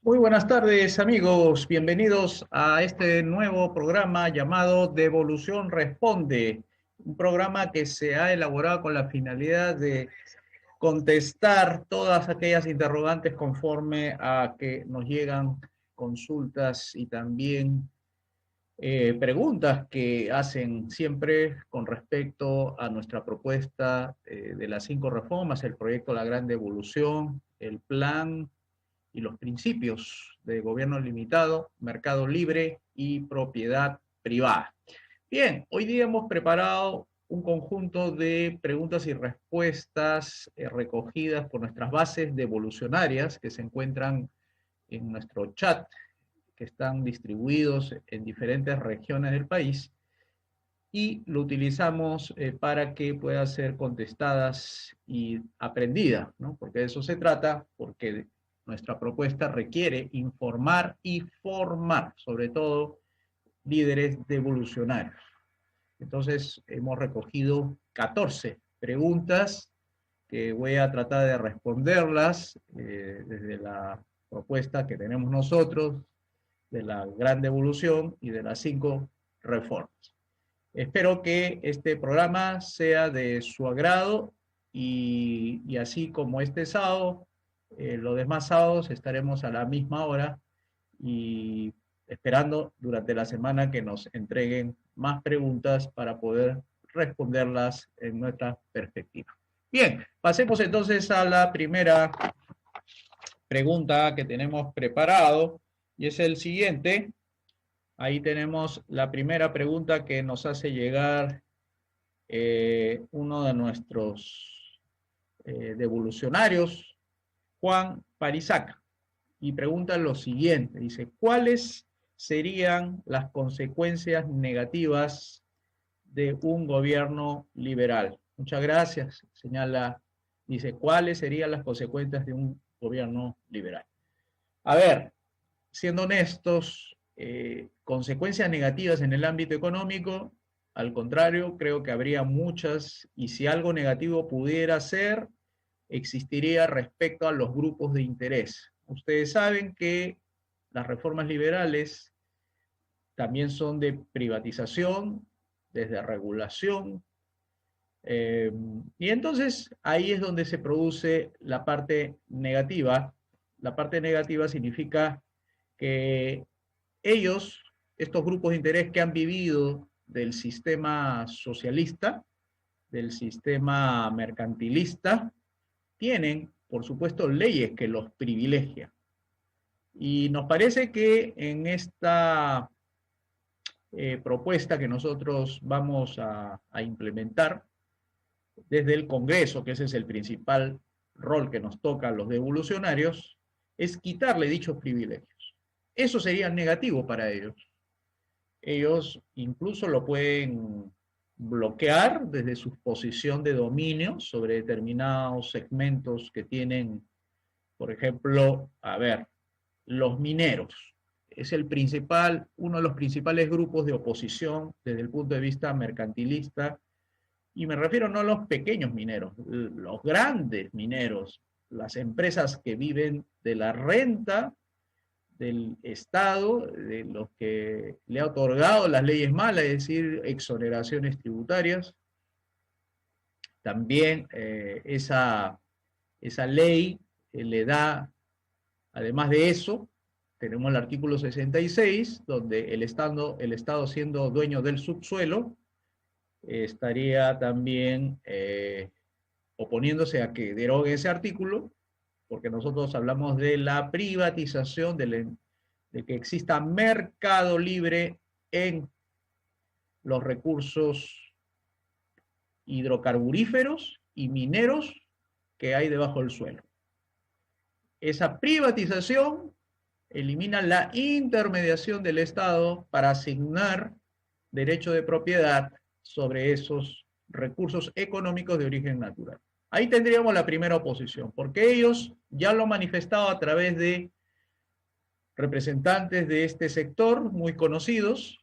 Muy buenas tardes, amigos. Bienvenidos a este nuevo programa llamado Devolución Responde, un programa que se ha elaborado con la finalidad de contestar todas aquellas interrogantes conforme a que nos llegan consultas y también preguntas que hacen siempre con respecto a nuestra propuesta de las 5 reformas, el proyecto La Gran Devolución, el plan y los principios de gobierno limitado, mercado libre y propiedad privada. Bien, hoy día hemos preparado un conjunto de preguntas y respuestas recogidas por nuestras bases devolucionarias que se encuentran en nuestro chat, que están distribuidos en diferentes regiones del país y lo utilizamos para que puedan ser contestadas y aprendidas, ¿no? Porque de eso se trata, porque nuestra propuesta requiere informar y formar, sobre todo líderes devolucionarios. Entonces, hemos recogido 14 preguntas que voy a tratar de responderlas desde la propuesta que tenemos nosotros, de la gran devolución y de las 5 reformas. Espero que este programa sea de su agrado y así como este sábado, los demás sábados estaremos a la misma hora y esperando durante la semana que nos entreguen más preguntas para poder responderlas en nuestra perspectiva. Bien, pasemos entonces a la primera pregunta que tenemos preparado y es el siguiente. Ahí tenemos la primera pregunta que nos hace llegar uno de nuestros devolucionarios, Juan Parizaca, y pregunta lo siguiente, dice, ¿cuáles serían las consecuencias negativas de un gobierno liberal? Muchas gracias, señala, dice, ¿cuáles serían las consecuencias de un gobierno liberal? A ver, siendo honestos, consecuencias negativas en el ámbito económico, al contrario, creo que habría muchas, y si algo negativo pudiera ser, existiría respecto a los grupos de interés. Ustedes saben que las reformas liberales también son de privatización, desde regulación, y entonces ahí es donde se produce la parte negativa. La parte negativa significa que ellos, estos grupos de interés que han vivido del sistema socialista, del sistema mercantilista, tienen, por supuesto, leyes que los privilegian. Y nos parece que en esta propuesta que nosotros vamos a implementar desde el Congreso, que ese es el principal rol que nos toca a los devolucionarios, es quitarle dichos privilegios. Eso sería negativo para ellos. Ellos incluso lo pueden bloquear desde su posición de dominio sobre determinados segmentos que tienen, por ejemplo, a ver, los mineros. Es el principal, uno de los principales grupos de oposición desde el punto de vista mercantilista, y me refiero no a los pequeños mineros, los grandes mineros, las empresas que viven de la renta del Estado, de los que le ha otorgado las leyes malas, es decir, exoneraciones tributarias. También esa ley le da, además de eso, tenemos el artículo 66, donde el Estado siendo dueño del subsuelo, estaría también oponiéndose a que derogue ese artículo, porque nosotros hablamos de la privatización, de que exista mercado libre en los recursos hidrocarburíferos y mineros que hay debajo del suelo. Esa privatización elimina la intermediación del Estado para asignar derecho de propiedad sobre esos recursos económicos de origen natural. Ahí tendríamos la primera oposición, porque ellos ya lo han manifestado a través de representantes de este sector muy conocidos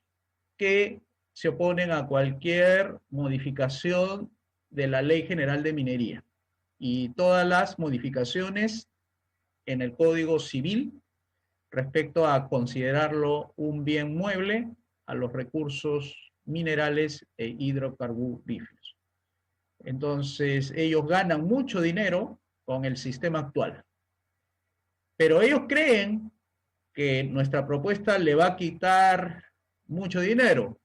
que se oponen a cualquier modificación de la Ley General de Minería y todas las modificaciones en el Código Civil respecto a considerarlo un bien mueble a los recursos minerales e hidrocarburíferos. Entonces, ellos ganan mucho dinero con el sistema actual. Pero ellos creen que nuestra propuesta le va a quitar mucho dinero.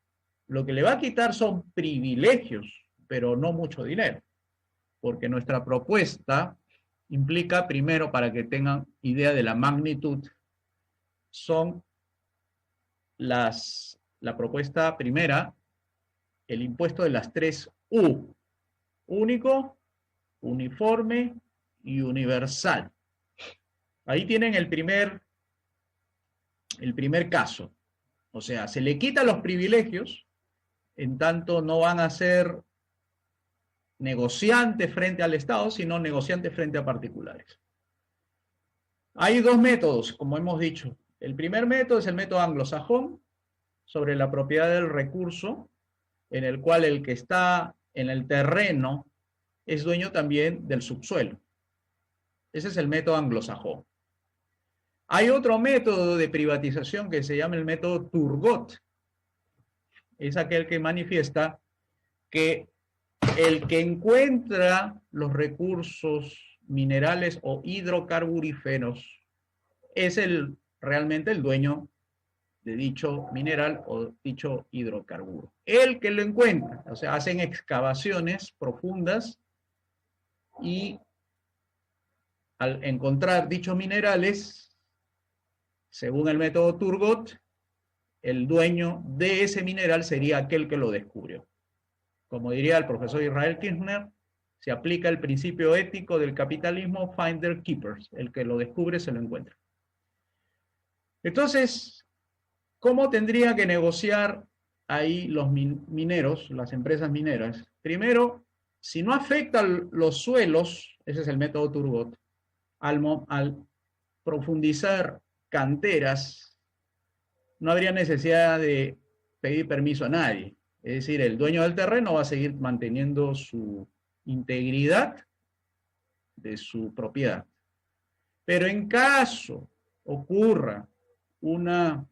Lo que le va a quitar son privilegios, pero no mucho dinero. Porque nuestra propuesta implica, primero, para que tengan idea de la magnitud, son la propuesta primera, el impuesto de las 3 U. Único, uniforme y universal. Ahí tienen el primer caso. O sea, se le quitan los privilegios, en tanto no van a ser negociantes frente al Estado, sino negociantes frente a particulares. Hay dos métodos, como hemos dicho. El primer método es el método anglosajón, sobre la propiedad del recurso, en el cual el que está en el terreno es dueño también del subsuelo. Ese es el método anglosajón. Hay otro método de privatización que se llama el método Turgot. Es aquel que manifiesta que el que encuentra los recursos minerales o hidrocarburíferos es realmente el dueño de dicho mineral o dicho hidrocarburo. El que lo encuentra, o sea, hacen excavaciones profundas y al encontrar dichos minerales, según el método Turgot, el dueño de ese mineral sería aquel que lo descubrió. Como diría el profesor Israel Kirchner, se aplica el principio ético del capitalismo finder keepers. El que lo descubre se lo encuentra. Entonces, ¿cómo tendría que negociar ahí los mineros, las empresas mineras? Primero, si no afectan los suelos, ese es el método Turgot, al profundizar canteras, no habría necesidad de pedir permiso a nadie. Es decir, el dueño del terreno va a seguir manteniendo su integridad de su propiedad. Pero en caso ocurra una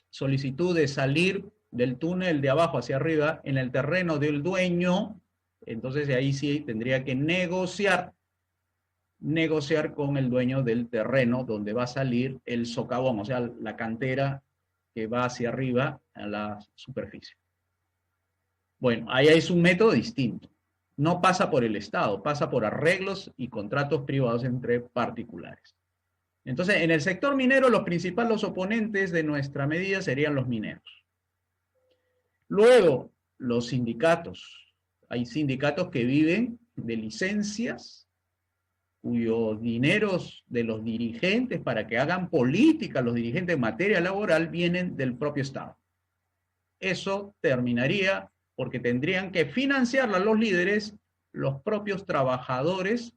solicitud de salir del túnel de abajo hacia arriba en el terreno del dueño, entonces ahí sí tendría que negociar con el dueño del terreno donde va a salir el socavón, o sea, la cantera que va hacia arriba a la superficie. Bueno, ahí es un método distinto. No pasa por el Estado, pasa por arreglos y contratos privados entre particulares. Entonces, en el sector minero, los principales oponentes de nuestra medida serían los mineros. Luego, los sindicatos. Hay sindicatos que viven de licencias, cuyos dineros de los dirigentes para que hagan política, los dirigentes en materia laboral, vienen del propio Estado. Eso terminaría porque tendrían que financiarla los líderes, los propios trabajadores,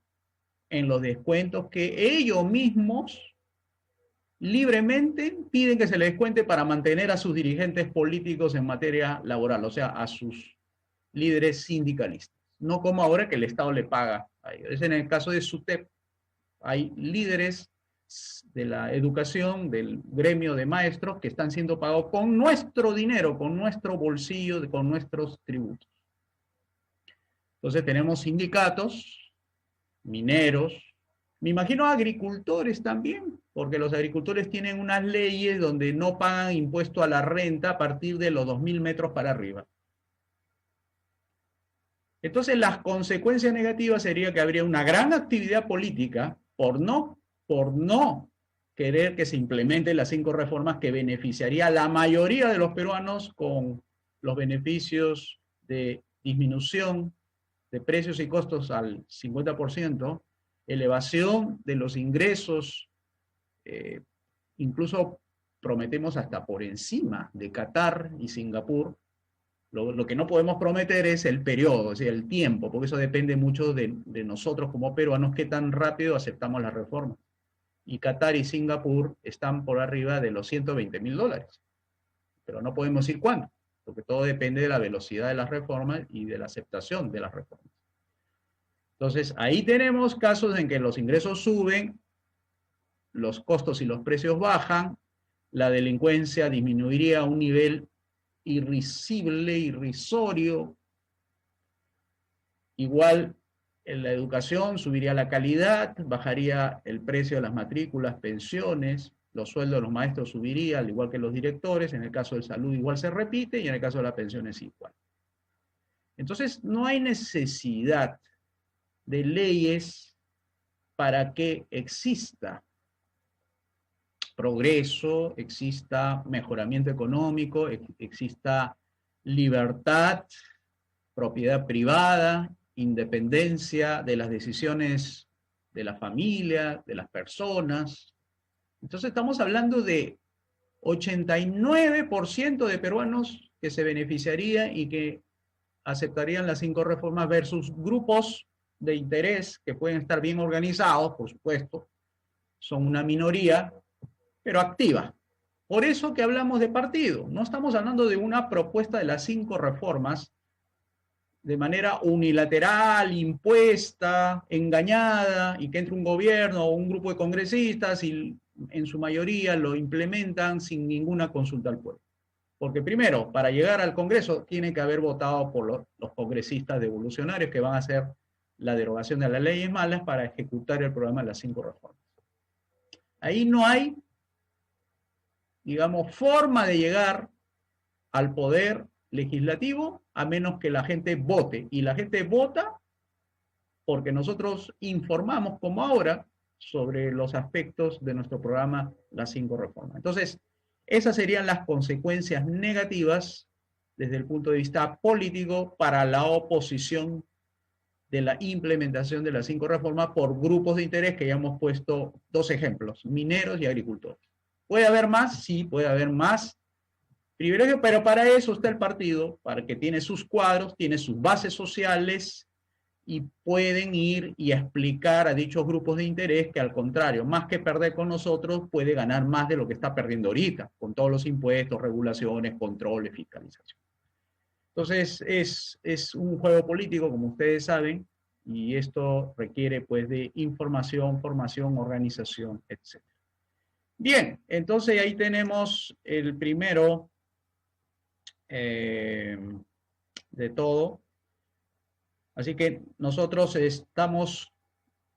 en los descuentos que ellos mismos libremente piden que se les descuente para mantener a sus dirigentes políticos en materia laboral, o sea, a sus líderes sindicalistas. No como ahora que el Estado le paga a ellos. Es en el caso de SUTEP, hay líderes de la educación, del gremio de maestros, que están siendo pagados con nuestro dinero, con nuestro bolsillo, con nuestros tributos. Entonces tenemos sindicatos, mineros, me imagino agricultores también, porque los agricultores tienen unas leyes donde no pagan impuesto a la renta a partir de los 2.000 metros para arriba. Entonces las consecuencias negativas sería que habría una gran actividad política por no querer que se implementen las 5 reformas que beneficiaría a la mayoría de los peruanos con los beneficios de disminución de precios y costos al 50%, elevación de los ingresos, incluso prometemos hasta por encima de Qatar y Singapur. Lo que no podemos prometer es el periodo, es decir, el tiempo, porque eso depende mucho de nosotros como peruanos, qué tan rápido aceptamos la reforma. Y Qatar y Singapur están por arriba de los $120.000. Pero no podemos decir cuándo, porque todo depende de la velocidad de las reformas y de la aceptación de las reformas. Entonces, ahí tenemos casos en que los ingresos suben los costos y los precios bajan, la delincuencia disminuiría a un nivel irrisorio. Igual en la educación subiría la calidad, bajaría el precio de las matrículas, pensiones, los sueldos de los maestros subiría, al igual que los directores, en el caso de salud igual se repite y en el caso de la pensión es igual. Entonces no hay necesidad de leyes para que exista progreso, exista mejoramiento económico, exista libertad, propiedad privada, independencia de las decisiones de la familia, de las personas. Entonces estamos hablando de 89% de peruanos que se beneficiarían y que aceptarían las 5 reformas versus grupos de interés que pueden estar bien organizados, por supuesto, son una minoría, pero activa. Por eso que hablamos de partido. No estamos hablando de una propuesta de las 5 reformas de manera unilateral, impuesta, engañada, y que entre un gobierno o un grupo de congresistas y en su mayoría lo implementan sin ninguna consulta al pueblo. Porque primero, para llegar al Congreso, tiene que haber votado por los congresistas devolucionarios que van a hacer la derogación de las leyes malas para ejecutar el programa de las 5 reformas. Ahí no hay, digamos, forma de llegar al poder legislativo a menos que la gente vote. Y la gente vota porque nosotros informamos, como ahora, sobre los aspectos de nuestro programa Las 5 Reformas. Entonces, esas serían las consecuencias negativas desde el punto de vista político para la oposición de la implementación de las 5 reformas por grupos de interés que ya hemos puesto 2 ejemplos, mineros y agricultores. ¿Puede haber más? Sí, puede haber más privilegios, pero para eso está el partido, para que tiene sus cuadros, tiene sus bases sociales y pueden ir y explicar a dichos grupos de interés que al contrario, más que perder con nosotros, puede ganar más de lo que está perdiendo ahorita, con todos los impuestos, regulaciones, controles, fiscalización. Entonces es un juego político, como ustedes saben, y esto requiere pues de información, formación, organización, etc. Bien, entonces ahí tenemos el primero de todo. Así que nosotros estamos,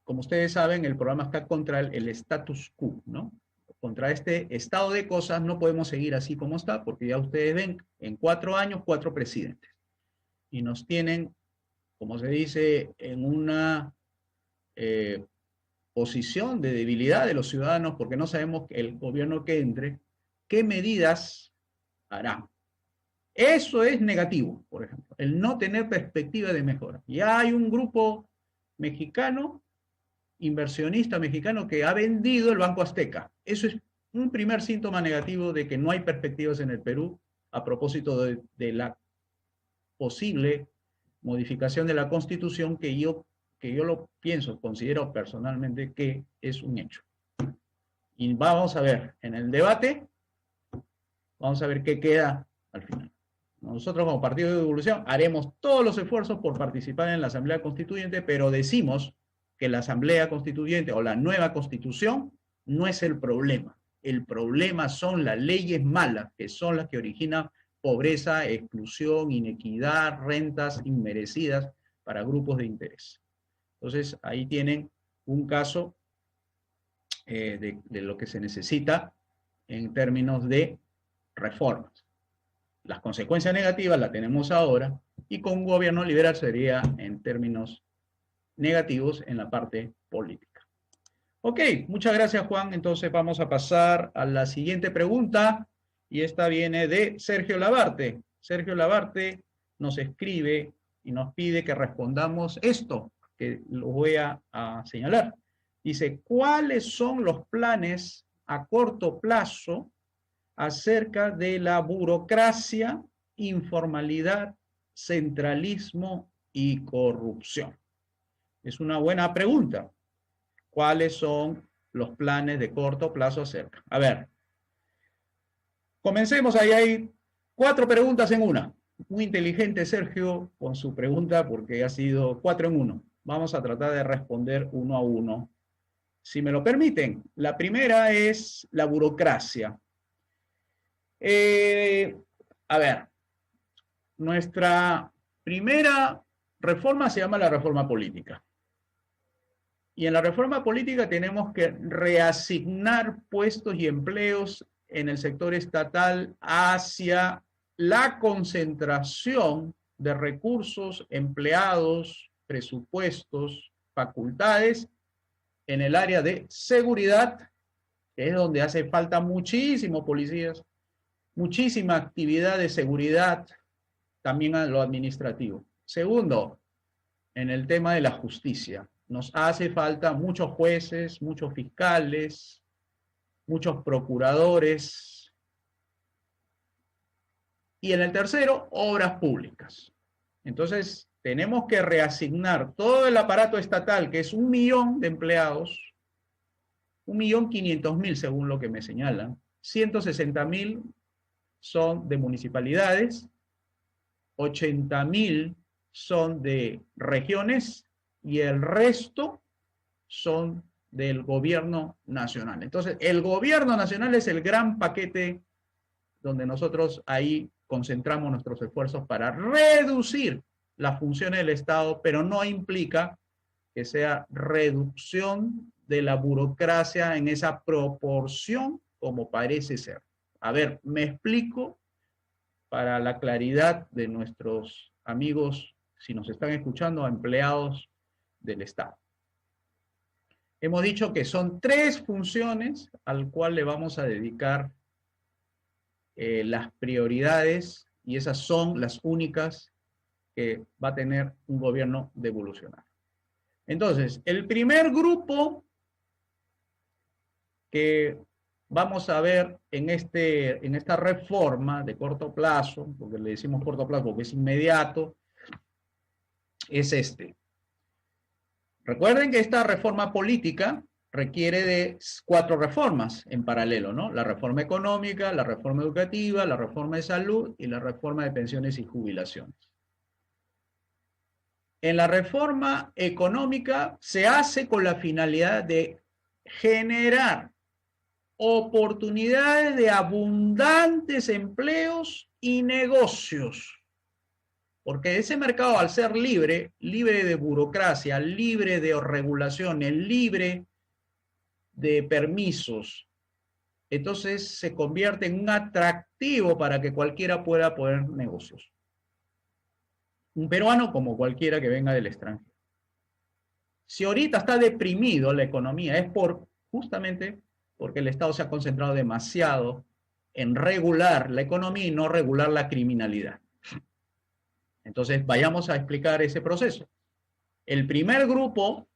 como ustedes saben, el programa está contra el status quo, ¿no? Contra este estado de cosas no podemos seguir así como está, porque ya ustedes ven, en 4 años, 4 presidentes. Y nos tienen, como se dice, en una posición de debilidad de los ciudadanos, porque no sabemos el gobierno que entre, qué medidas hará. Eso es negativo, por ejemplo, el no tener perspectiva de mejora. Ya hay un grupo mexicano, inversionista mexicano, que ha vendido el Banco Azteca. Eso es un primer síntoma negativo de que no hay perspectivas en el Perú a propósito de la posible modificación de la Constitución que yo lo pienso, considero personalmente que es un hecho. Y vamos a ver, en el debate, vamos a ver qué queda al final. Nosotros como Partido de Devolución haremos todos los esfuerzos por participar en la Asamblea Constituyente, pero decimos que la Asamblea Constituyente o la nueva Constitución no es el problema. El problema son las leyes malas, que son las que originan pobreza, exclusión, inequidad, rentas inmerecidas para grupos de interés. Entonces, ahí tienen un caso de lo que se necesita en términos de reformas. Las consecuencias negativas las tenemos ahora y con un gobierno liberal sería en términos negativos en la parte política. Ok, muchas gracias Juan. Entonces vamos a pasar a la siguiente pregunta y esta viene de Sergio Labarte. Sergio Labarte nos escribe y nos pide que respondamos esto, que lo voy a señalar. Dice, ¿cuáles son los planes a corto plazo acerca de la burocracia, informalidad, centralismo y corrupción? Es una buena pregunta. ¿Cuáles son los planes de corto plazo acerca? A ver, comencemos. Ahí hay 4 preguntas en una. Muy inteligente Sergio con su pregunta porque ha sido 4 en 1. Vamos a tratar de responder uno a uno si me lo permiten. La primera es la burocracia. A ver, nuestra primera reforma se llama la reforma política. Y en la reforma política tenemos que reasignar puestos y empleos en el sector estatal hacia la concentración de recursos, empleados, presupuestos, facultades en el área de seguridad, que es donde hace falta muchísimos policías, muchísima actividad de seguridad, también a lo administrativo. Segundo, en el tema de la justicia. Nos hace falta muchos jueces, muchos fiscales, muchos procuradores. Y en el tercero, obras públicas. Entonces, tenemos que reasignar todo el aparato estatal, que es 1 millón de empleados, 1.500.000 según lo que me señalan, 160.000 son de municipalidades, 80.000 son de regiones y el resto son del gobierno nacional. Entonces, el gobierno nacional es el gran paquete donde nosotros ahí concentramos nuestros esfuerzos para reducir las funciones del Estado, pero no implica que sea reducción de la burocracia en esa proporción como parece ser. A ver, me explico para la claridad de nuestros amigos, si nos están escuchando, empleados del Estado. Hemos dicho que son 3 funciones al cual le vamos a dedicar las prioridades y esas son las únicas que va a tener un gobierno devolucionario. Entonces, el primer grupo que vamos a ver en esta reforma de corto plazo, porque le decimos corto plazo porque es inmediato, es este. Recuerden que esta reforma política requiere de 4 reformas en paralelo, ¿no? La reforma económica, la reforma educativa, la reforma de salud y la reforma de pensiones y jubilaciones. En la reforma económica se hace con la finalidad de generar oportunidades de abundantes empleos y negocios. Porque ese mercado, al ser libre, libre de burocracia, libre de regulaciones, libre de permisos, entonces se convierte en un atractivo para que cualquiera pueda poner negocios. Un peruano como cualquiera que venga del extranjero. Si ahorita está deprimido la economía, es justamente porque el Estado se ha concentrado demasiado en regular la economía y no regular la criminalidad. Entonces, vayamos a explicar ese proceso. El primer grupo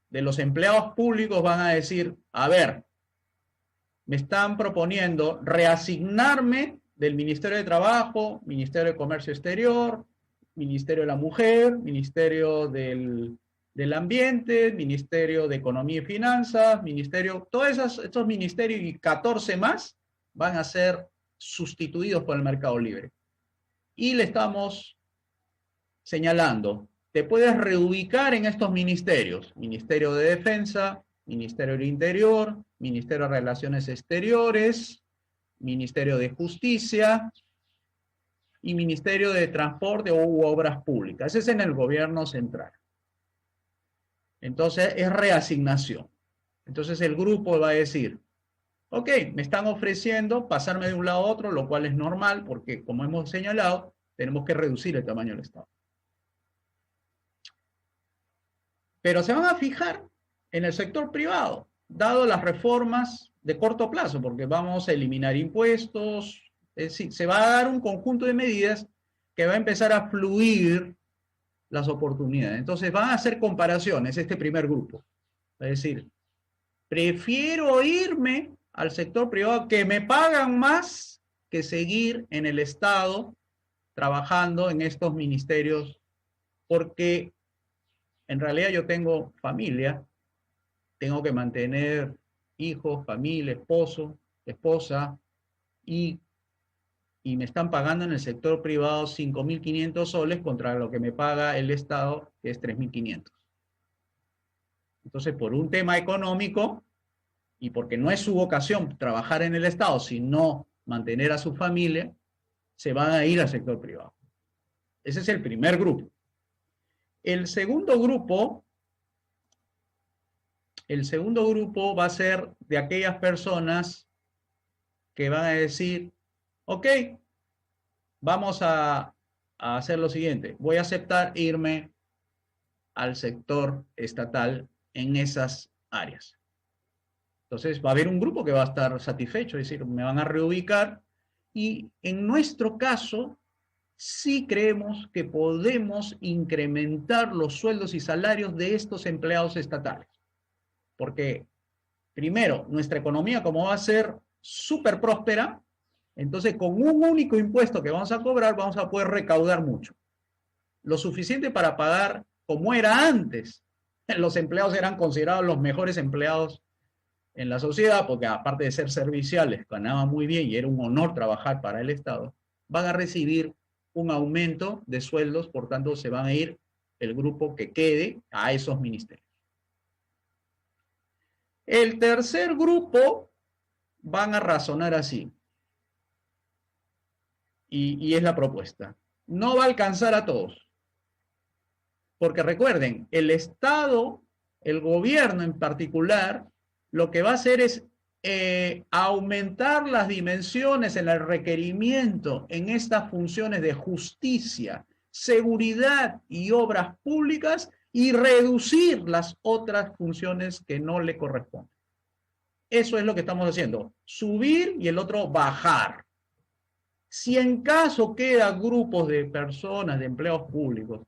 de los empleados públicos van a decir, a ver, me están proponiendo reasignarme del Ministerio de Trabajo, Ministerio de Comercio Exterior, Ministerio de la Mujer, Ministerio del Ambiente, Ministerio de Economía y Finanzas, todos estos ministerios y 14 más van a ser sustituidos por el mercado libre. Y le estamos señalando, te puedes reubicar en estos ministerios, Ministerio de Defensa, Ministerio del Interior, Ministerio de Relaciones Exteriores, Ministerio de Justicia y Ministerio de Transporte u Obras Públicas. Ese es en el gobierno central. Entonces es reasignación. Entonces el grupo va a decir, ok, me están ofreciendo pasarme de un lado a otro, lo cual es normal porque, como hemos señalado, tenemos que reducir el tamaño del Estado. Pero se van a fijar en el sector privado, dado las reformas de corto plazo, porque vamos a eliminar impuestos, es decir, se va a dar un conjunto de medidas que va a empezar a fluir las oportunidades. Entonces van a hacer comparaciones este primer grupo. Es decir, prefiero irme al sector privado que me pagan más que seguir en el Estado trabajando en estos ministerios, porque en realidad yo tengo familia, tengo que mantener hijos, familia, esposo, esposa, y me están pagando en el sector privado 5.500 soles contra lo que me paga el Estado, que es 3.500. Entonces, por un tema económico y porque no es su vocación trabajar en el Estado, sino mantener a su familia, se van a ir al sector privado. Ese es el primer grupo. El segundo grupo va a ser de aquellas personas que van a decir, ok, vamos a hacer lo siguiente, voy a aceptar irme al sector estatal en esas áreas. Entonces va a haber un grupo que va a estar satisfecho, es decir, me van a reubicar y en nuestro caso sí creemos que podemos incrementar los sueldos y salarios de estos empleados estatales. Porque, primero, nuestra economía como va a ser súper próspera, entonces con un único impuesto que vamos a cobrar vamos a poder recaudar mucho. Lo suficiente para pagar como era antes. Los empleados eran considerados los mejores empleados en la sociedad, porque aparte de ser serviciales, ganaban muy bien y era un honor trabajar para el Estado, van a recibir un aumento de sueldos, por tanto se van a ir el grupo que quede a esos ministerios. El tercer grupo van a razonar así, y es la propuesta. No va a alcanzar a todos, porque recuerden, el Estado, el gobierno en particular, lo que va a hacer es aumentar las dimensiones en el requerimiento en estas funciones de justicia, seguridad y obras públicas y reducir las otras funciones que no le corresponden. Eso es lo que estamos haciendo, subir y el otro bajar. Si en caso quedan grupos de personas, de empleados públicos,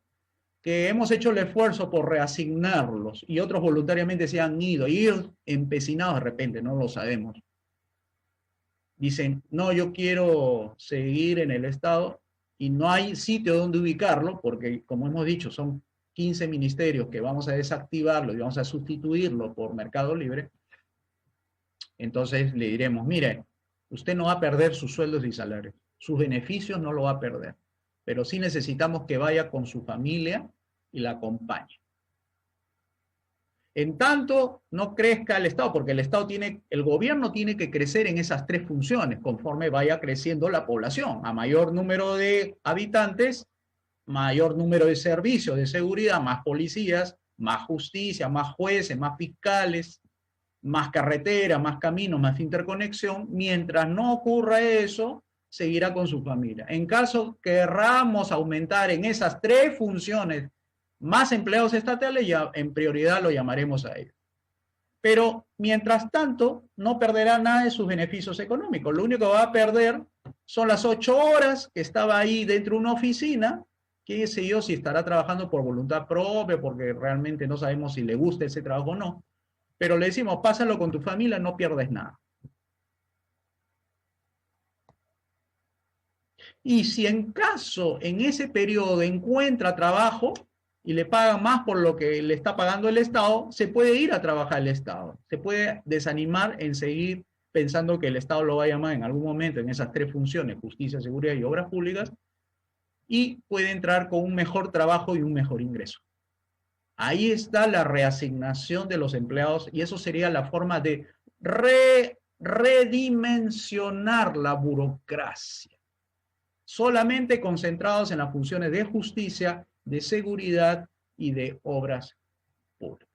que hemos hecho el esfuerzo por reasignarlos y otros voluntariamente se han ido, y ellos empecinados de repente, no lo sabemos, dicen, no, yo quiero seguir en el Estado y no hay sitio donde ubicarlo, porque como hemos dicho, son 15 ministerios que vamos a desactivarlo y vamos a sustituirlo por Mercado Libre, entonces le diremos, mire, usted no va a perder sus sueldos y salarios, sus beneficios no lo va a perder, pero sí necesitamos que vaya con su familia y la acompañe. En tanto no crezca el Estado, porque el gobierno tiene que crecer en esas tres funciones conforme vaya creciendo la población. A mayor número de habitantes, mayor número de servicios de seguridad, más policías, más justicia, más jueces, más fiscales, más carreteras, más caminos, más interconexión. Mientras no ocurra eso, seguirá con su familia. En caso querramos aumentar en esas tres funciones más empleados estatales, ya en prioridad lo llamaremos a ellos. Pero mientras tanto, no perderá nada de sus beneficios económicos. Lo único que va a perder son las 8 horas que estaba ahí dentro de una oficina, qué sé yo, si estará trabajando por voluntad propia, porque realmente no sabemos si le gusta ese trabajo o no. Pero le decimos, pásalo con tu familia, no pierdes nada. Y si en caso, en ese periodo encuentra trabajo y le pagan más por lo que le está pagando el Estado, se puede ir a trabajar el Estado. Se puede desanimar en seguir pensando que el Estado lo va a llamar en algún momento en esas tres funciones, justicia, seguridad y obras públicas, y puede entrar con un mejor trabajo y un mejor ingreso. Ahí está la reasignación de los empleados y eso sería la forma de redimensionar la burocracia. Solamente concentrados en las funciones de justicia, de seguridad y de obras públicas.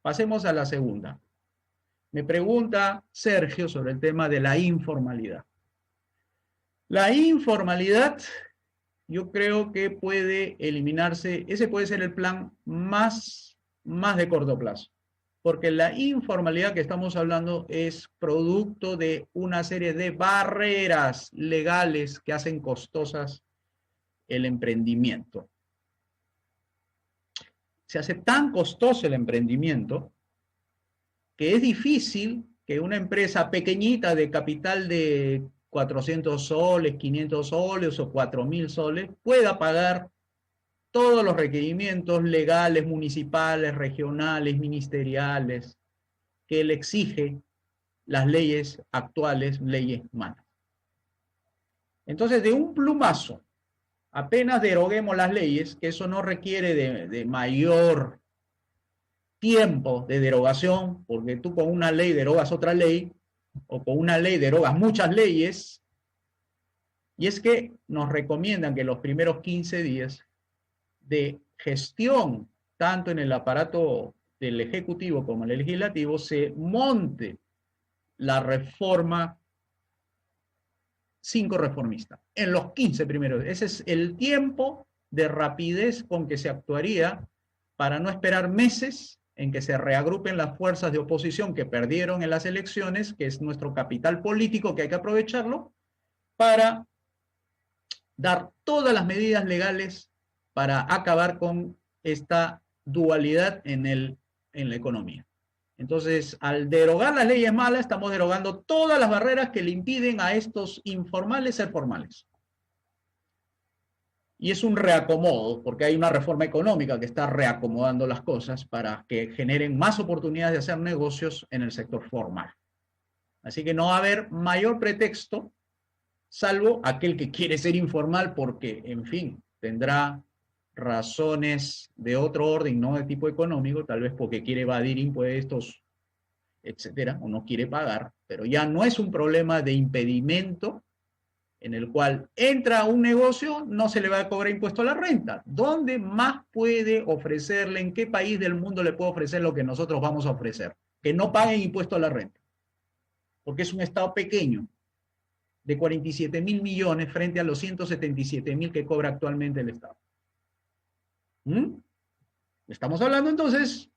Pasemos a la segunda. Me pregunta Sergio sobre el tema de la informalidad. La informalidad, yo creo que puede eliminarse, ese puede ser el plan más de corto plazo, porque la informalidad que estamos hablando es producto de una serie de barreras legales que hacen costosas el emprendimiento. Se hace tan costoso el emprendimiento que es difícil que una empresa pequeñita de capital de 400 soles, 500 soles o 4.000 soles pueda pagar todos los requerimientos legales, municipales, regionales, ministeriales, que le exige las leyes actuales, leyes humanas. Entonces, de un plumazo, apenas deroguemos las leyes, que eso no requiere de mayor tiempo de derogación, porque tú con una ley derogas otra ley, o con una ley derogas muchas leyes, y es que nos recomiendan que los primeros 15 días de gestión, tanto en el aparato del Ejecutivo como en el Legislativo, se monte la reforma 5 reformista, en los 15 primeros. Ese es el tiempo de rapidez con que se actuaría para no esperar meses en que se reagrupen las fuerzas de oposición que perdieron en las elecciones, que es nuestro capital político, que hay que aprovecharlo, para dar todas las medidas legales para acabar con esta dualidad en la economía. Entonces, al derogar las leyes malas, estamos derogando todas las barreras que le impiden a estos informales ser formales. Y es un reacomodo, porque hay una reforma económica que está reacomodando las cosas para que generen más oportunidades de hacer negocios en el sector formal. Así que no va a haber mayor pretexto, salvo aquel que quiere ser informal porque, en fin, tendrá razones de otro orden, no de tipo económico, tal vez porque quiere evadir impuestos, etcétera, o no quiere pagar, pero ya no es un problema de impedimento en el cual entra un negocio, no se le va a cobrar impuesto a la renta. ¿Dónde más puede ofrecerle, en qué país del mundo le puede ofrecer lo que nosotros vamos a ofrecer? Que no paguen impuesto a la renta, porque es un estado pequeño, de 47.000 millones frente a los 177.000 que cobra actualmente el Estado. Estamos hablando entonces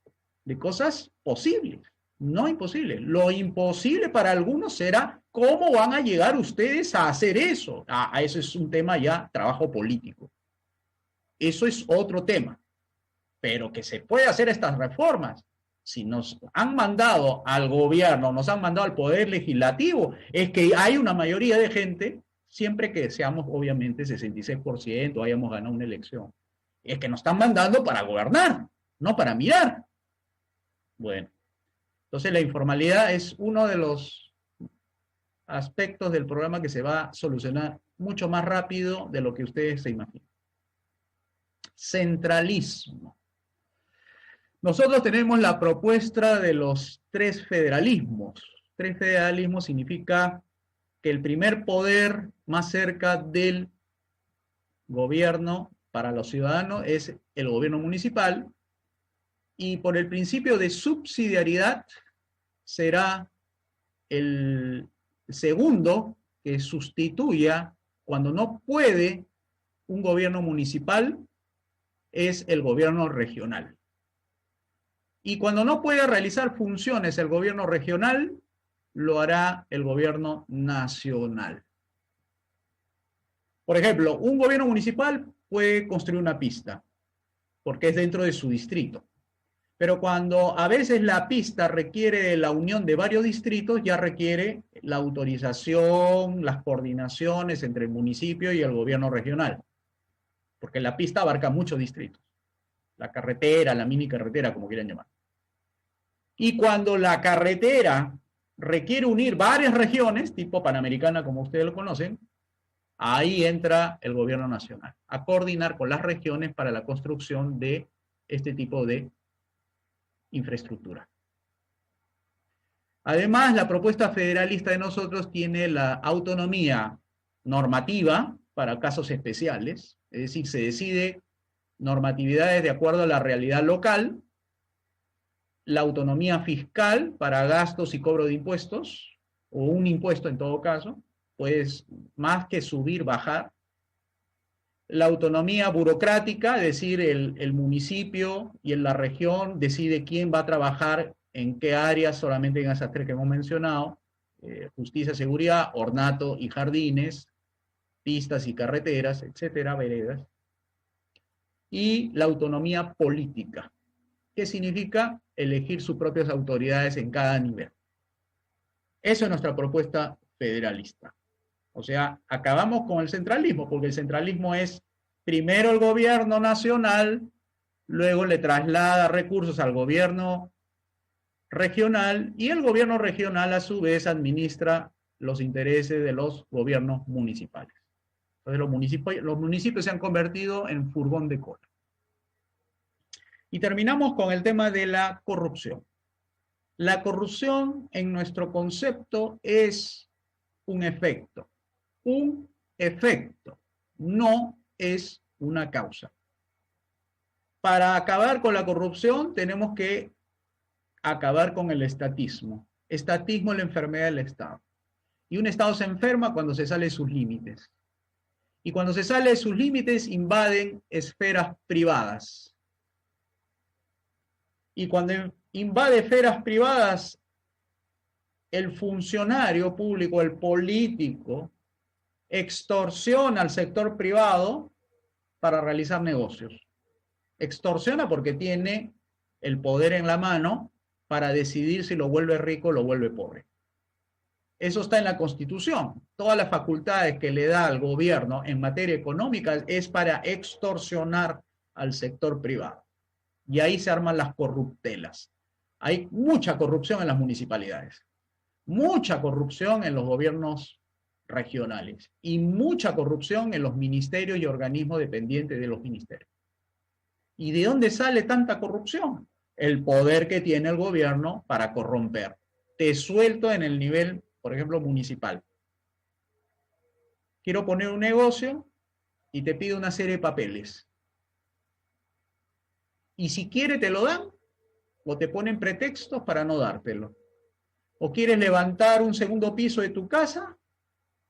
de cosas posibles, no imposibles. Lo imposible para algunos será cómo van a llegar ustedes a hacer eso. Eso es un tema ya, trabajo político. Eso es otro tema. Pero que se puede hacer estas reformas. Si nos han mandado al gobierno, nos han mandado al poder legislativo, es que hay una mayoría de gente, siempre que seamos obviamente 66%, hayamos ganado una elección, es que nos están mandando para gobernar, no para mirar. Bueno, entonces la informalidad es uno de los aspectos del programa que se va a solucionar mucho más rápido de lo que ustedes se imaginan. Centralismo. Nosotros tenemos la propuesta de los 3 federalismos. 3 federalismos significa que el primer poder más cerca del gobierno para los ciudadanos es el gobierno municipal, y por el principio de subsidiariedad será el segundo que sustituya, cuando no puede un gobierno municipal, es el gobierno regional. Y cuando no pueda realizar funciones el gobierno regional, lo hará el gobierno nacional. Por ejemplo, un gobierno municipal puede construir una pista, porque es dentro de su distrito. Pero cuando a veces la pista requiere la unión de varios distritos, ya requiere la autorización, las coordinaciones entre el municipio y el gobierno regional, porque la pista abarca muchos distritos. La carretera, la mini carretera, como quieran llamar. Y cuando la carretera requiere unir varias regiones, tipo Panamericana, como ustedes lo conocen, ahí entra el gobierno nacional, a coordinar con las regiones para la construcción de este tipo de infraestructura. Además, la propuesta federalista de nosotros tiene la autonomía normativa para casos especiales, es decir, se decide normatividades de acuerdo a la realidad local, la autonomía fiscal para gastos y cobro de impuestos, o un impuesto en todo caso, pues más que subir, bajar. La autonomía burocrática, es decir, el municipio y en la región decide quién va a trabajar en qué áreas, solamente en esas 3 que hemos mencionado, justicia, seguridad, ornato y jardines, pistas y carreteras, etcétera, veredas. Y la autonomía política, que significa elegir sus propias autoridades en cada nivel. Eso es nuestra propuesta federalista. O sea, acabamos con el centralismo, porque el centralismo es primero el gobierno nacional, luego le traslada recursos al gobierno regional, y el gobierno regional a su vez administra los intereses de los gobiernos municipales. Entonces los municipios se han convertido en furgón de cola. Y terminamos con el tema de la corrupción. La corrupción en nuestro concepto es un efecto. Un efecto, no es una causa. Para acabar con la corrupción tenemos que acabar con el estatismo. Estatismo es la enfermedad del Estado. Y un Estado se enferma cuando se sale de sus límites. Y cuando se sale de sus límites invaden esferas privadas. Y cuando invade esferas privadas, el funcionario público, el político, extorsiona al sector privado para realizar negocios. Extorsiona porque tiene el poder en la mano para decidir si lo vuelve rico o lo vuelve pobre. Eso está en la Constitución. Todas las facultades que le da al gobierno en materia económica es para extorsionar al sector privado. Y ahí se arman las corruptelas. Hay mucha corrupción en las municipalidades, mucha corrupción en los gobiernos regionales y mucha corrupción en los ministerios y organismos dependientes de los ministerios. ¿Y de dónde sale tanta corrupción? El poder que tiene el gobierno para corromper. Te suelto en el nivel, por ejemplo, municipal. Quiero poner un negocio y te pido una serie de papeles. Y si quiere te lo dan o te ponen pretextos para no dártelo. O quieres levantar un segundo piso de tu casa,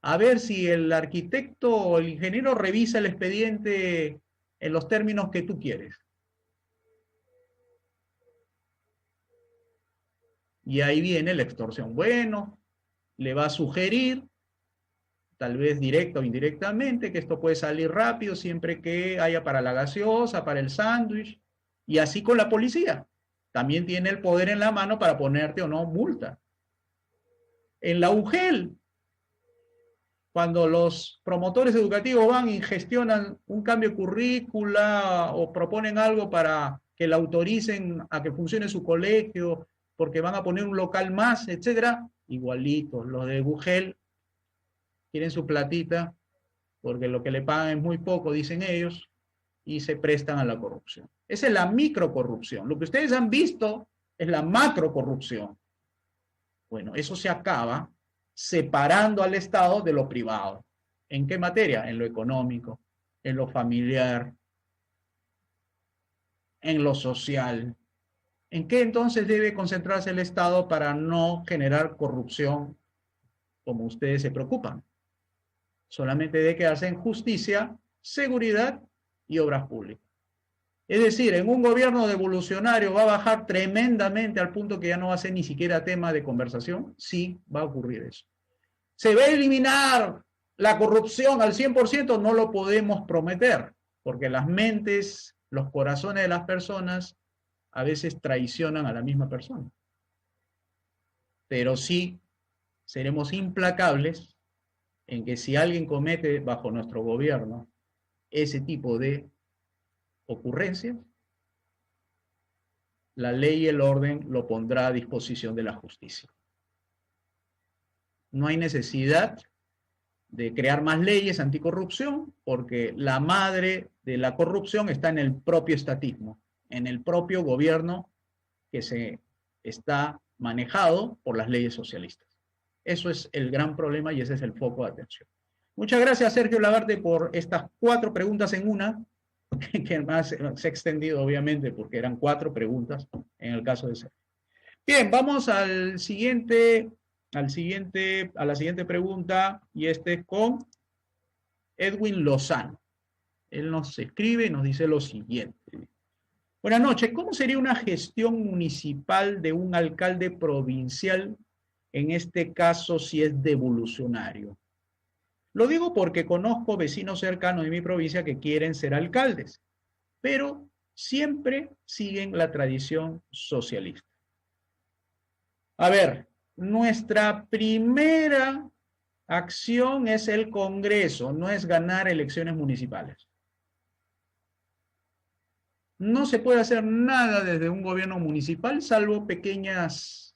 a ver si el arquitecto o el ingeniero revisa el expediente en los términos que tú quieres. Y ahí viene la extorsión. Bueno, le va a sugerir, tal vez directa o indirectamente, que esto puede salir rápido siempre que haya para la gaseosa, para el sándwich, y así con la policía. También tiene el poder en la mano para ponerte o no multa. En la UGEL, cuando los promotores educativos van y gestionan un cambio de currícula o proponen algo para que la autoricen a que funcione su colegio, porque van a poner un local más, etcétera, igualito. Los de UGEL quieren su platita, porque lo que le pagan es muy poco, dicen ellos, y se prestan a la corrupción. Esa es la microcorrupción. Lo que ustedes han visto es la macrocorrupción. Bueno, eso se acaba separando al Estado de lo privado. ¿En qué materia? En lo económico, en lo familiar, en lo social. ¿En qué entonces debe concentrarse el Estado para no generar corrupción como ustedes se preocupan? Solamente debe quedarse en justicia, seguridad y obras públicas. Es decir, en un gobierno devolucionario va a bajar tremendamente al punto que ya no va a ser ni siquiera tema de conversación. Sí, va a ocurrir eso. ¿Se va a eliminar la corrupción al 100%? No lo podemos prometer, porque las mentes, los corazones de las personas a veces traicionan a la misma persona. Pero sí seremos implacables en que si alguien comete bajo nuestro gobierno ese tipo de ocurrencias, la ley y el orden lo pondrá a disposición de la justicia. No hay necesidad de crear más leyes anticorrupción, porque la madre de la corrupción está en el propio estatismo, en el propio gobierno que se está manejado por las leyes socialistas. Eso es el gran problema y ese es el foco de atención. Muchas gracias, Sergio Lagarde, por estas 4 preguntas en una, que más se ha extendido, obviamente, porque eran 4 preguntas en el caso de Sergio. Bien, vamos a la siguiente pregunta, y este es con Edwin Lozano. Él nos escribe y nos dice lo siguiente. Buenas noches, ¿cómo sería una gestión municipal de un alcalde provincial, en este caso si es devolucionario? Lo digo porque conozco vecinos cercanos de mi provincia que quieren ser alcaldes, pero siempre siguen la tradición socialista. A ver, nuestra primera acción es el Congreso, no es ganar elecciones municipales. No se puede hacer nada desde un gobierno municipal, salvo pequeñas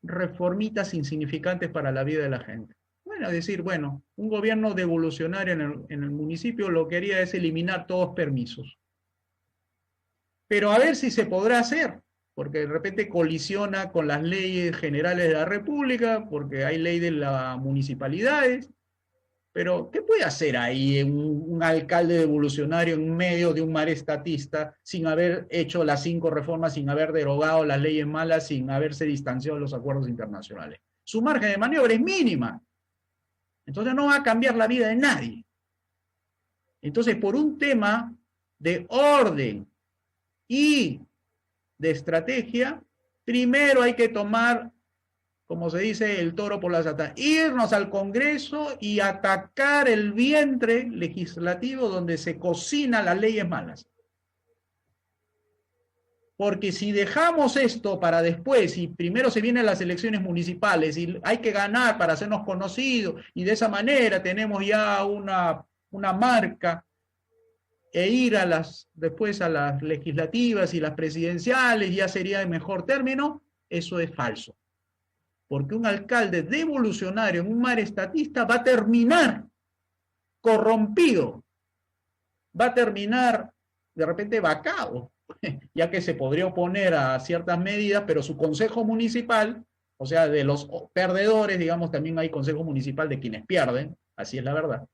reformitas insignificantes para la vida de la gente. Bueno, decir, bueno, un gobierno devolucionario en el municipio lo que haría es eliminar todos permisos. pero a ver si se podrá hacer, porque de repente colisiona con las leyes generales de la República, porque hay ley de las municipalidades, pero ¿qué puede hacer ahí un alcalde devolucionario en medio de un mar estatista sin haber hecho las 5 reformas, sin haber derogado las leyes malas, sin haberse distanciado de los acuerdos internacionales? Su margen de maniobra es mínima. Entonces no va a cambiar la vida de nadie. Entonces, por un tema de orden y de estrategia, primero hay que tomar, como se dice, el toro por las astas, irnos al Congreso y atacar el vientre legislativo donde se cocinan las leyes malas. Porque si dejamos esto para después y primero se vienen las elecciones municipales y hay que ganar para hacernos conocidos y de esa manera tenemos ya una marca e ir después a las legislativas y las presidenciales ya sería el mejor término, eso es falso. Porque un alcalde devolucionario en un mar estatista va a terminar corrompido, va a terminar de repente vacado, ya que se podría oponer a ciertas medidas, pero su consejo municipal, o sea, de los perdedores, digamos, también hay consejo municipal de quienes pierden, así es la verdad.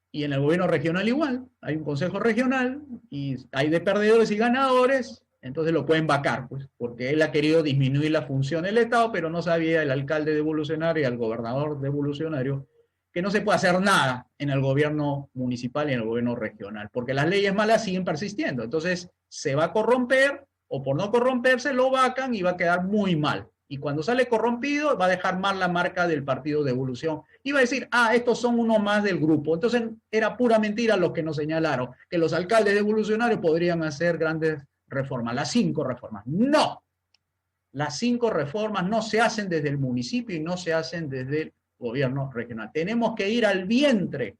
Y en el gobierno regional igual, hay un consejo regional y hay de perdedores y ganadores, entonces lo pueden vacar, pues, porque él ha querido disminuir la función del Estado, pero no sabía el alcalde devolucionario y el gobernador devolucionario que no se puede hacer nada en el gobierno municipal y en el gobierno regional, porque las leyes malas siguen persistiendo. Entonces se va a corromper o por no corromperse lo vacan y va a quedar muy mal. Y cuando sale corrompido va a dejar mal la marca del partido de evolución. Y va a decir, estos son uno más del grupo. Entonces era pura mentira lo que nos señalaron, que los alcaldes devolucionarios podrían hacer grandes reformas, las 5 reformas. No, las 5 reformas no se hacen desde el municipio y no se hacen desde el gobierno regional. Tenemos que ir al vientre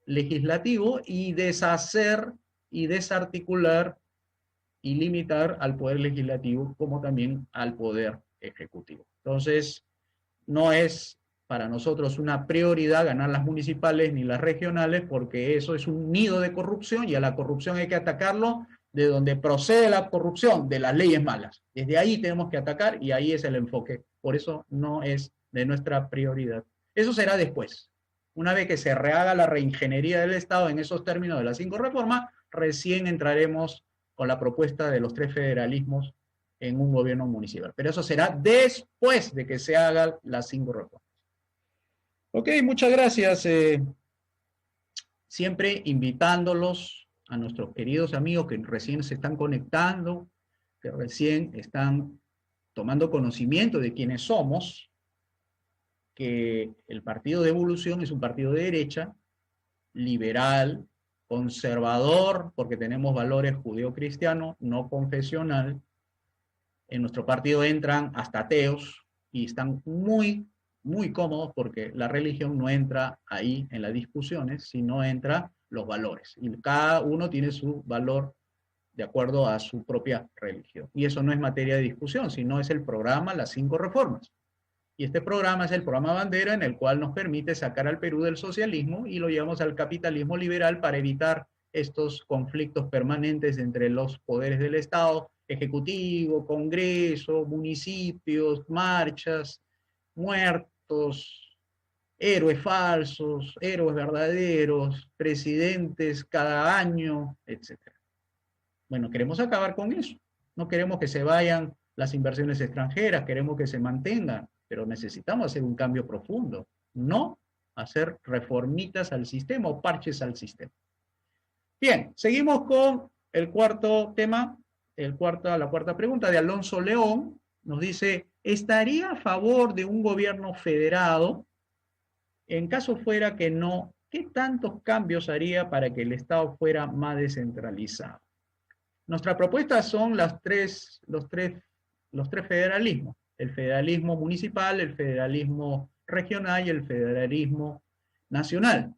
legislativo y deshacer y desarticular y limitar al poder legislativo como también al poder ejecutivo. Entonces, no es para nosotros una prioridad ganar las municipales ni las regionales porque eso es un nido de corrupción y a la corrupción hay que atacarlo de donde procede la corrupción, de las leyes malas. Desde ahí tenemos que atacar y ahí es el enfoque. Por eso no es de nuestra prioridad. Eso será después. Una vez que se rehaga la reingeniería del Estado en esos términos de las 5 reformas, recién entraremos con la propuesta de los 3 federalismos en un gobierno municipal. Pero eso será después de que se hagan las 5 reformas. Ok, muchas gracias. Siempre invitándolos a nuestros queridos amigos que recién se están conectando, que recién están tomando conocimiento de quiénes somos, que el Partido de Evolución es un partido de derecha, liberal, conservador, porque tenemos valores judeo-cristianos, no confesional. En nuestro partido entran hasta ateos y están muy, muy cómodos porque la religión no entra ahí en las discusiones, sino entra los valores. Y cada uno tiene su valor de acuerdo a su propia religión. Y eso no es materia de discusión, sino es el programa Las 5 Reformas. Y este programa es el programa bandera en el cual nos permite sacar al Perú del socialismo y lo llevamos al capitalismo liberal para evitar estos conflictos permanentes entre los poderes del Estado, ejecutivo, Congreso, municipios, marchas, muertos, héroes falsos, héroes verdaderos, presidentes cada año, etc. Bueno, queremos acabar con eso. No queremos que se vayan las inversiones extranjeras, queremos que se mantengan, pero necesitamos hacer un cambio profundo, no hacer reformitas al sistema o parches al sistema. Bien, seguimos con el cuarto tema, la cuarta pregunta de Alonso León. Nos dice, ¿estaría a favor de un gobierno federado? En caso fuera que no, ¿qué tantos cambios haría para que el Estado fuera más descentralizado? Nuestra propuesta son los tres federalismos, el federalismo municipal, el federalismo regional y el federalismo nacional.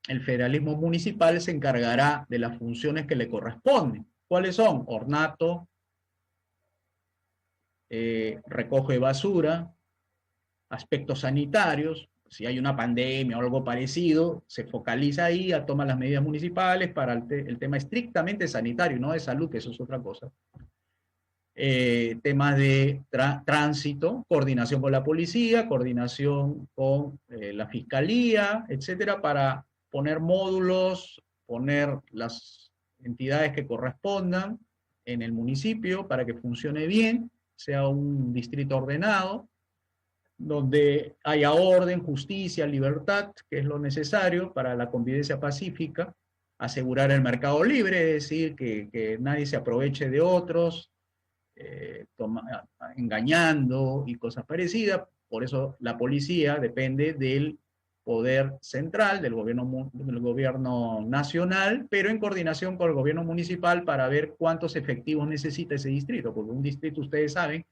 El federalismo municipal se encargará de las funciones que le corresponden. ¿Cuáles son? Ornato, recoge basura, aspectos sanitarios, Si hay una pandemia o algo parecido, se focaliza ahí, toma las medidas municipales para el tema estrictamente sanitario, no de salud, que eso es otra cosa. Temas de tránsito, coordinación con la policía, coordinación con la fiscalía, etcétera, para poner módulos, poner las entidades que correspondan en el municipio para que funcione bien, sea un distrito ordenado, donde haya orden, justicia, libertad, que es lo necesario para la convivencia pacífica, asegurar el mercado libre, es decir, que nadie se aproveche de otros, engañando y cosas parecidas. Por eso la policía depende del poder central, del gobierno nacional, pero en coordinación con el gobierno municipal para ver cuántos efectivos necesita ese distrito, porque un distrito, ustedes saben,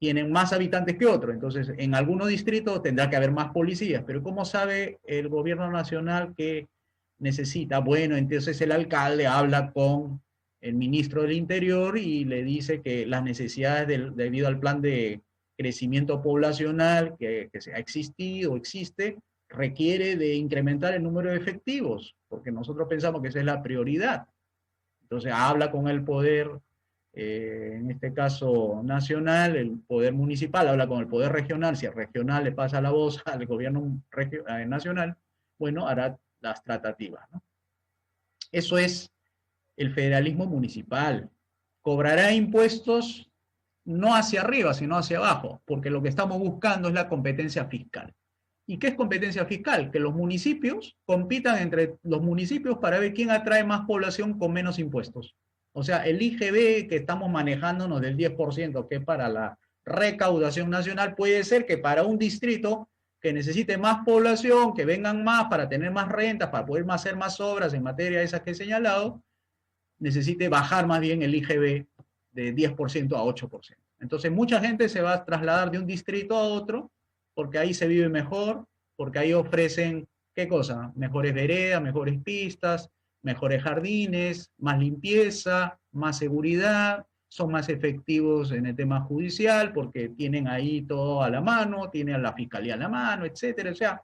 tienen más habitantes que otros, entonces en algunos distritos tendrá que haber más policías, pero ¿cómo sabe el gobierno nacional que necesita? Bueno, entonces el alcalde habla con el ministro del Interior y le dice que las necesidades debido al plan de crecimiento poblacional que ha existido o existe, requiere de incrementar el número de efectivos, porque nosotros pensamos que esa es la prioridad. Entonces habla con el poder, en este caso nacional, el poder municipal, habla con el poder regional, si el regional le pasa la voz al gobierno nacional, bueno, hará las tratativas, ¿no? Eso es el federalismo municipal. Cobrará impuestos no hacia arriba, sino hacia abajo, porque lo que estamos buscando es la competencia fiscal. ¿Y qué es competencia fiscal? Que los municipios compitan entre los municipios para ver quién atrae más población con menos impuestos. O sea, el IGB que estamos manejándonos del 10%, que es para la recaudación nacional, puede ser que para un distrito que necesite más población, que vengan más para tener más rentas, para poder hacer más obras en materia de esas que he señalado, necesite bajar más bien el IGB de 10% a 8%. Entonces mucha gente se va a trasladar de un distrito a otro porque ahí se vive mejor, porque ahí ofrecen, ¿qué cosa? Mejores veredas, mejores pistas, mejores jardines, más limpieza, más seguridad, son más efectivos en el tema judicial porque tienen ahí todo a la mano, tienen a la fiscalía a la mano, etcétera. O sea,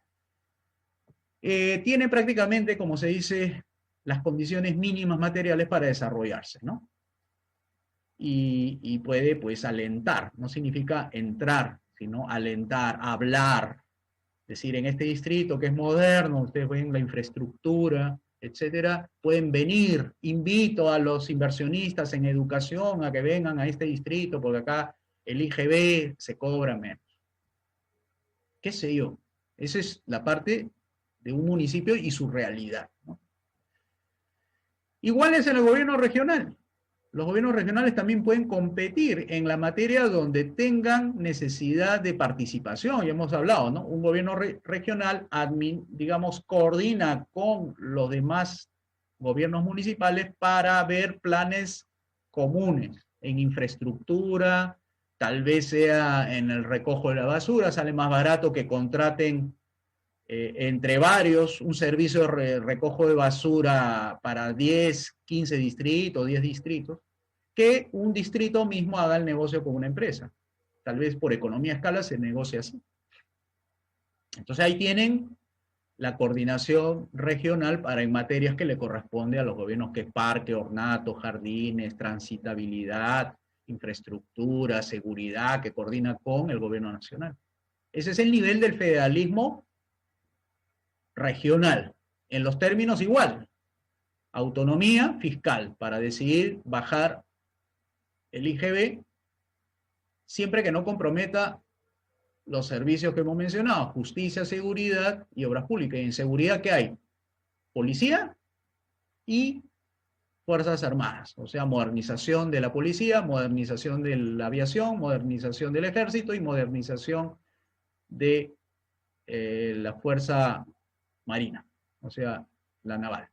tiene prácticamente, como se dice, las condiciones mínimas materiales para desarrollarse, ¿no? Y puede, pues, alentar, no significa entrar, sino alentar, hablar, decir, en este distrito que es moderno, ustedes ven la infraestructura, etcétera, pueden venir, invito a los inversionistas en educación a que vengan a este distrito, porque acá el IGB se cobra menos. ¿Qué sé yo? Esa es la parte de un municipio y su realidad, ¿no? Igual es en el gobierno regional. Los gobiernos regionales también pueden competir en la materia donde tengan necesidad de participación. Ya hemos hablado, ¿no? Un gobierno regional, digamos, coordina con los demás gobiernos municipales para ver planes comunes en infraestructura, tal vez sea en el recojo de la basura, sale más barato que contraten entre varios, un servicio de recojo de basura para 10, 15 distritos, 10 distritos, que un distrito mismo haga el negocio con una empresa. Tal vez por economía a escala se negocia así. Entonces ahí tienen la coordinación regional para en materias que le corresponde a los gobiernos, que es parque, ornato, jardines, transitabilidad, infraestructura, seguridad, que coordina con el gobierno nacional. Ese es el nivel del federalismo regional. En los términos igual, autonomía fiscal para decidir bajar el IGB siempre que no comprometa los servicios que hemos mencionado, justicia, seguridad y obras públicas. Y en seguridad, ¿qué hay? Policía y Fuerzas Armadas, o sea, modernización de la policía, modernización de la aviación, modernización del ejército y modernización de la Fuerza Marina, o sea, la naval.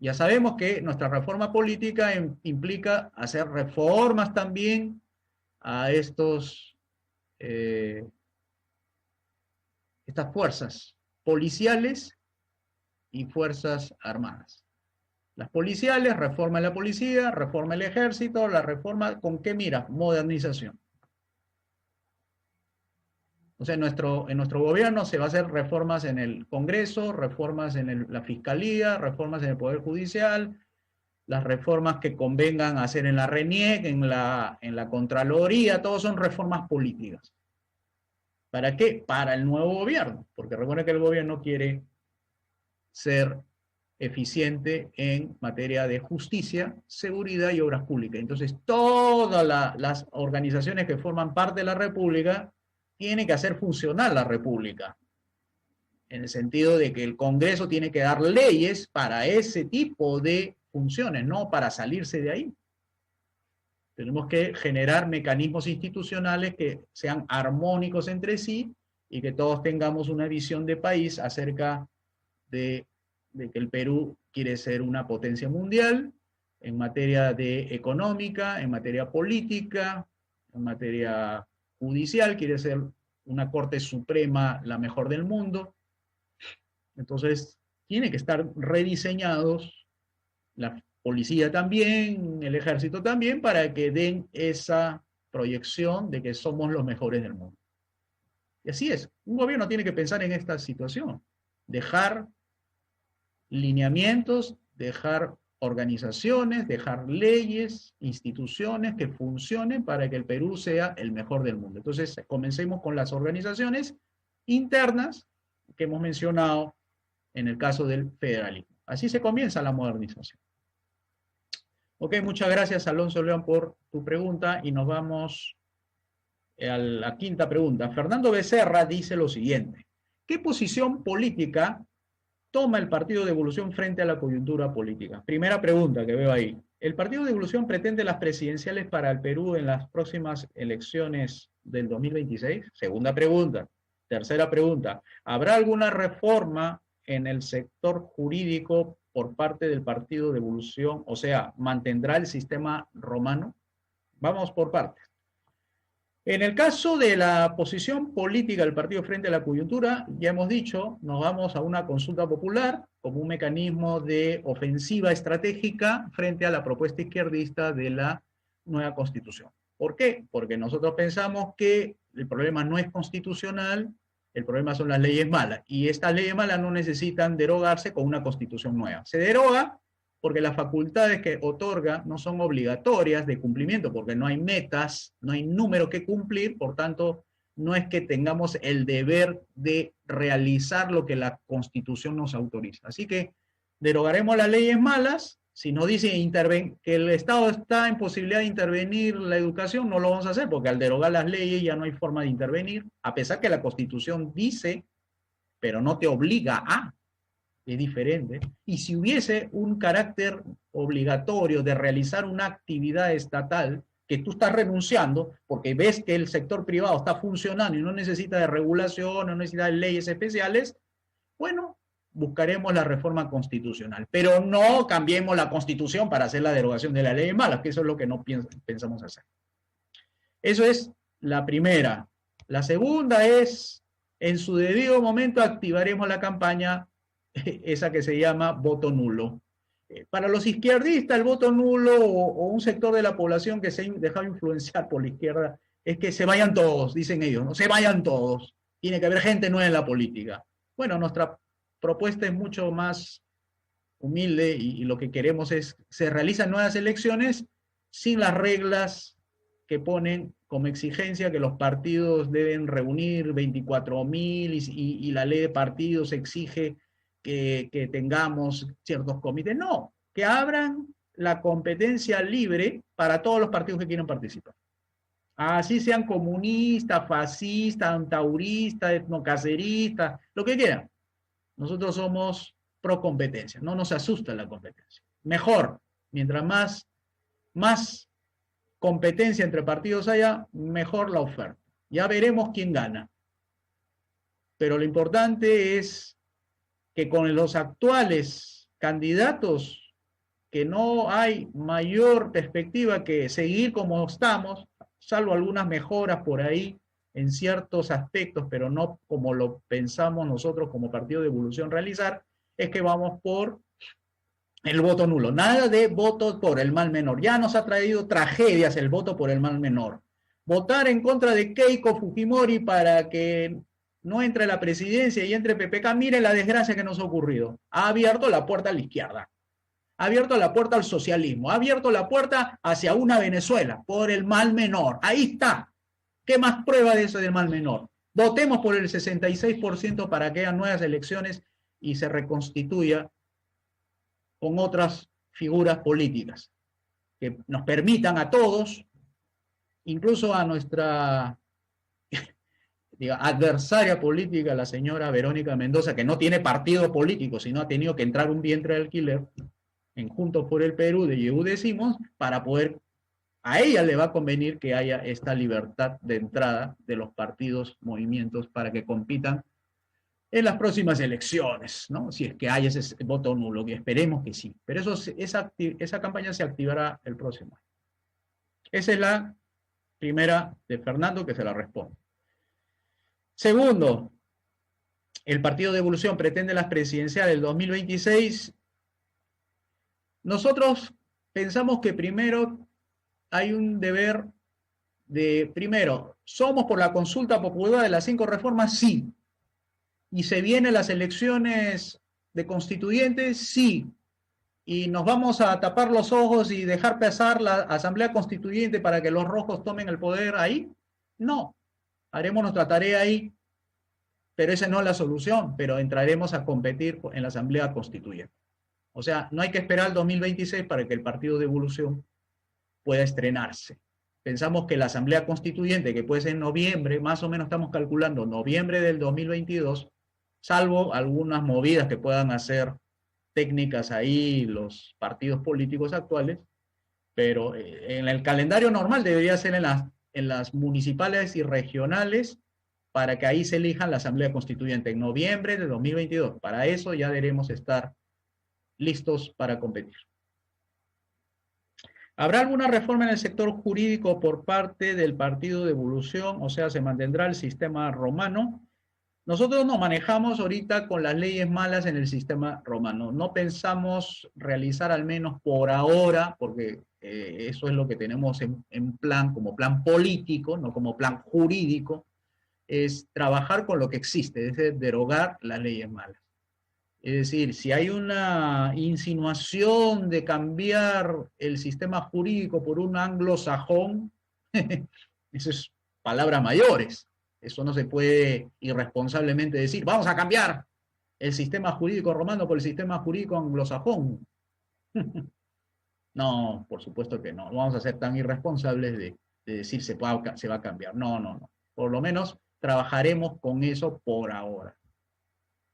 Ya sabemos que nuestra reforma política implica hacer reformas también a estas fuerzas policiales y fuerzas armadas. Las policiales, reforma la policía, reforma el ejército, la reforma, ¿con qué mira? Modernización. O sea, en nuestro gobierno se va a hacer reformas en el Congreso, reformas en la Fiscalía, reformas en el Poder Judicial, las reformas que convengan hacer en la RENIEC, en la Contraloría, todos son reformas políticas. ¿Para qué? Para el nuevo gobierno, porque recuerden que el gobierno quiere ser eficiente en materia de justicia, seguridad y obras públicas. Entonces, todas las organizaciones que forman parte de la República tienen que hacer funcionar la República, en el sentido de que el Congreso tiene que dar leyes para ese tipo de funciones, no para salirse de ahí. Tenemos que generar mecanismos institucionales que sean armónicos entre sí y que todos tengamos una visión de país acerca de que el Perú quiere ser una potencia mundial en materia económica, en materia política, en materia judicial, quiere ser una Corte Suprema la mejor del mundo. Entonces, tiene que estar rediseñados, la policía también, el ejército también, para que den esa proyección de que somos los mejores del mundo. Y así es, un gobierno tiene que pensar en esta situación, dejar lineamientos, dejar organizaciones, dejar leyes, instituciones que funcionen para que el Perú sea el mejor del mundo. Entonces, comencemos con las organizaciones internas que hemos mencionado en el caso del federalismo. Así se comienza la modernización. Ok, muchas gracias, Alonso León, por tu pregunta y nos vamos a la quinta pregunta. Fernando Becerra dice lo siguiente: ¿qué posición política toma el Partido de Evolución frente a la coyuntura política? Primera pregunta que veo ahí. ¿El Partido de Evolución pretende las presidenciales para el Perú en las próximas elecciones del 2026? Segunda pregunta. Tercera pregunta. ¿Habrá alguna reforma en el sector jurídico por parte del Partido de Evolución? O sea, ¿mantendrá el sistema romano? Vamos por partes. En el caso de la posición política del partido frente a la coyuntura, ya hemos dicho, nos vamos a una consulta popular como un mecanismo de ofensiva estratégica frente a la propuesta izquierdista de la nueva Constitución. ¿Por qué? Porque nosotros pensamos que el problema no es constitucional, el problema son las leyes malas, y estas leyes malas no necesitan derogarse con una Constitución nueva. Se deroga porque las facultades que otorga no son obligatorias de cumplimiento, porque no hay metas, no hay número que cumplir, por tanto, no es que tengamos el deber de realizar lo que la Constitución nos autoriza. Así que derogaremos las leyes malas. Si nos dice que el Estado está en posibilidad de intervenir la educación, no lo vamos a hacer, porque al derogar las leyes ya no hay forma de intervenir, a pesar que la Constitución dice, pero no te obliga a. Es diferente. Y si hubiese un carácter obligatorio de realizar una actividad estatal que tú estás renunciando porque ves que el sector privado está funcionando y no necesita de regulación, no necesita de leyes especiales, bueno, buscaremos la reforma constitucional. Pero no cambiemos la Constitución para hacer la derogación de la ley mala, que eso es lo que no pensamos hacer. Eso es la primera. La segunda es, en su debido momento activaremos la campaña esa que se llama voto nulo. Para los izquierdistas, el voto nulo o un sector de la población que se ha dejado influenciar por la izquierda es que se vayan todos, dicen ellos, ¿no? Se vayan todos. Tiene que haber gente nueva en la política. Bueno, nuestra propuesta es mucho más humilde y lo que queremos es se realizan nuevas elecciones sin las reglas que ponen como exigencia que los partidos deben reunir 24.000 y la ley de partidos exige que tengamos ciertos comités. No, que abran la competencia libre para todos los partidos que quieran participar. Así sean comunistas, fascistas, antauristas, etnocaceristas, lo que quieran. Nosotros somos pro competencia, no nos asusta la competencia. Mejor, mientras más competencia entre partidos haya, mejor la oferta. Ya veremos quién gana. Pero lo importante es que con los actuales candidatos, que no hay mayor perspectiva que seguir como estamos, salvo algunas mejoras por ahí en ciertos aspectos, pero no como lo pensamos nosotros como Partido de Evolución realizar, es que vamos por el voto nulo. Nada de voto por el mal menor. Ya nos ha traído tragedias el voto por el mal menor. votar en contra de Keiko Fujimori para que no entre a la presidencia y entre PPK, mire la desgracia que nos ha ocurrido. Ha abierto la puerta a la izquierda, ha abierto la puerta al socialismo, ha abierto la puerta hacia una Venezuela por el mal menor. Ahí está. ¿Qué más prueba de eso del mal menor? Votemos por el 66% para que haya nuevas elecciones y se reconstituya con otras figuras políticas que nos permitan a todos, incluso a nuestra adversaria política, la señora Verónica Mendoza, que no tiene partido político, sino ha tenido que entrar un vientre de alquiler en Juntos por el Perú de Yehu Decimos, para poder, a ella le va a convenir que haya esta libertad de entrada de los partidos, movimientos, para que compitan en las próximas elecciones, ¿no? Si es que hay ese voto nulo, que esperemos que sí. Pero esa campaña se activará el próximo año. Esa es la primera de Fernando, que se la responde. Segundo, el Partido de Evolución pretende las presidenciales del 2026. Nosotros pensamos que primero hay un deber de, primero, ¿somos por la consulta popular de las 5 reformas? Sí. ¿Y se vienen las elecciones de constituyentes? Sí. ¿Y nos vamos a tapar los ojos y dejar pasar la asamblea constituyente para que los rojos tomen el poder ahí? No. Haremos nuestra tarea ahí, pero esa no es la solución, pero entraremos a competir en la asamblea constituyente. O sea, no hay que esperar al 2026 para que el Partido de Evolución pueda estrenarse. Pensamos que la asamblea constituyente, que puede ser en noviembre, más o menos estamos calculando noviembre del 2022, salvo algunas movidas que puedan hacer técnicas ahí los partidos políticos actuales, pero en el calendario normal debería ser en las municipales y regionales, para que ahí se elijan la asamblea constituyente en noviembre de 2022. Para eso ya debemos estar listos para competir. ¿Habrá alguna reforma en el sector jurídico por parte del Partido de Evolución? O sea, ¿se mantendrá el sistema romano? Nosotros nos manejamos ahorita con las leyes malas en el sistema romano. No pensamos realizar, al menos por ahora, porque eso es lo que tenemos en plan, como plan político, no como plan jurídico, es trabajar con lo que existe, es decir, derogar las leyes malas. Es decir, si hay una insinuación de cambiar el sistema jurídico por un anglosajón, eso es palabras mayores. Eso no se puede irresponsablemente decir, vamos a cambiar el sistema jurídico romano por el sistema jurídico anglosajón. No, por supuesto que no. No vamos a ser tan irresponsables de decir se va a cambiar. No, no, no. Por lo menos trabajaremos con eso por ahora.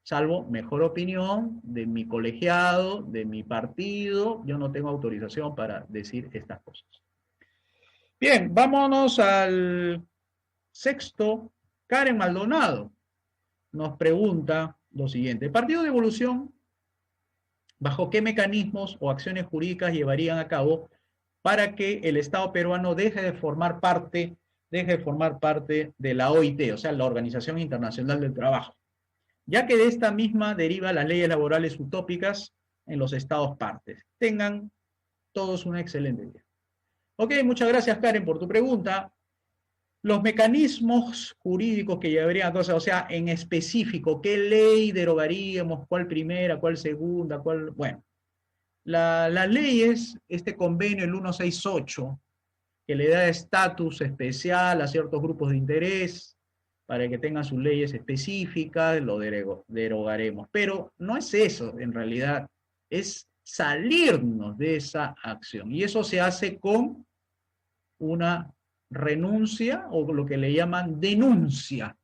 Salvo mejor opinión de mi colegiado, de mi partido, yo no tengo autorización para decir estas cosas. Bien, vámonos al sexto. Karen Maldonado nos pregunta lo siguiente: ¿el Partido de Evolución, bajo qué mecanismos o acciones jurídicas llevarían a cabo para que el Estado peruano deje de formar parte de la OIT, o sea, la Organización Internacional del Trabajo, ya que de esta misma deriva las leyes laborales utópicas en los estados partes? Tengan todos un excelente día. Ok, muchas gracias, Karen, por tu pregunta. Los mecanismos jurídicos que llevarían, entonces, o sea, en específico, ¿qué ley derogaríamos? ¿Cuál primera? ¿Cuál segunda? ¿Cuál? Bueno, las leyes, este convenio, el 168, que le da estatus especial a ciertos grupos de interés para que tengan sus leyes específicas, lo derogaremos. Pero no es eso, en realidad, es salirnos de esa acción. Y eso se hace con una renuncia, o lo que le llaman denuncia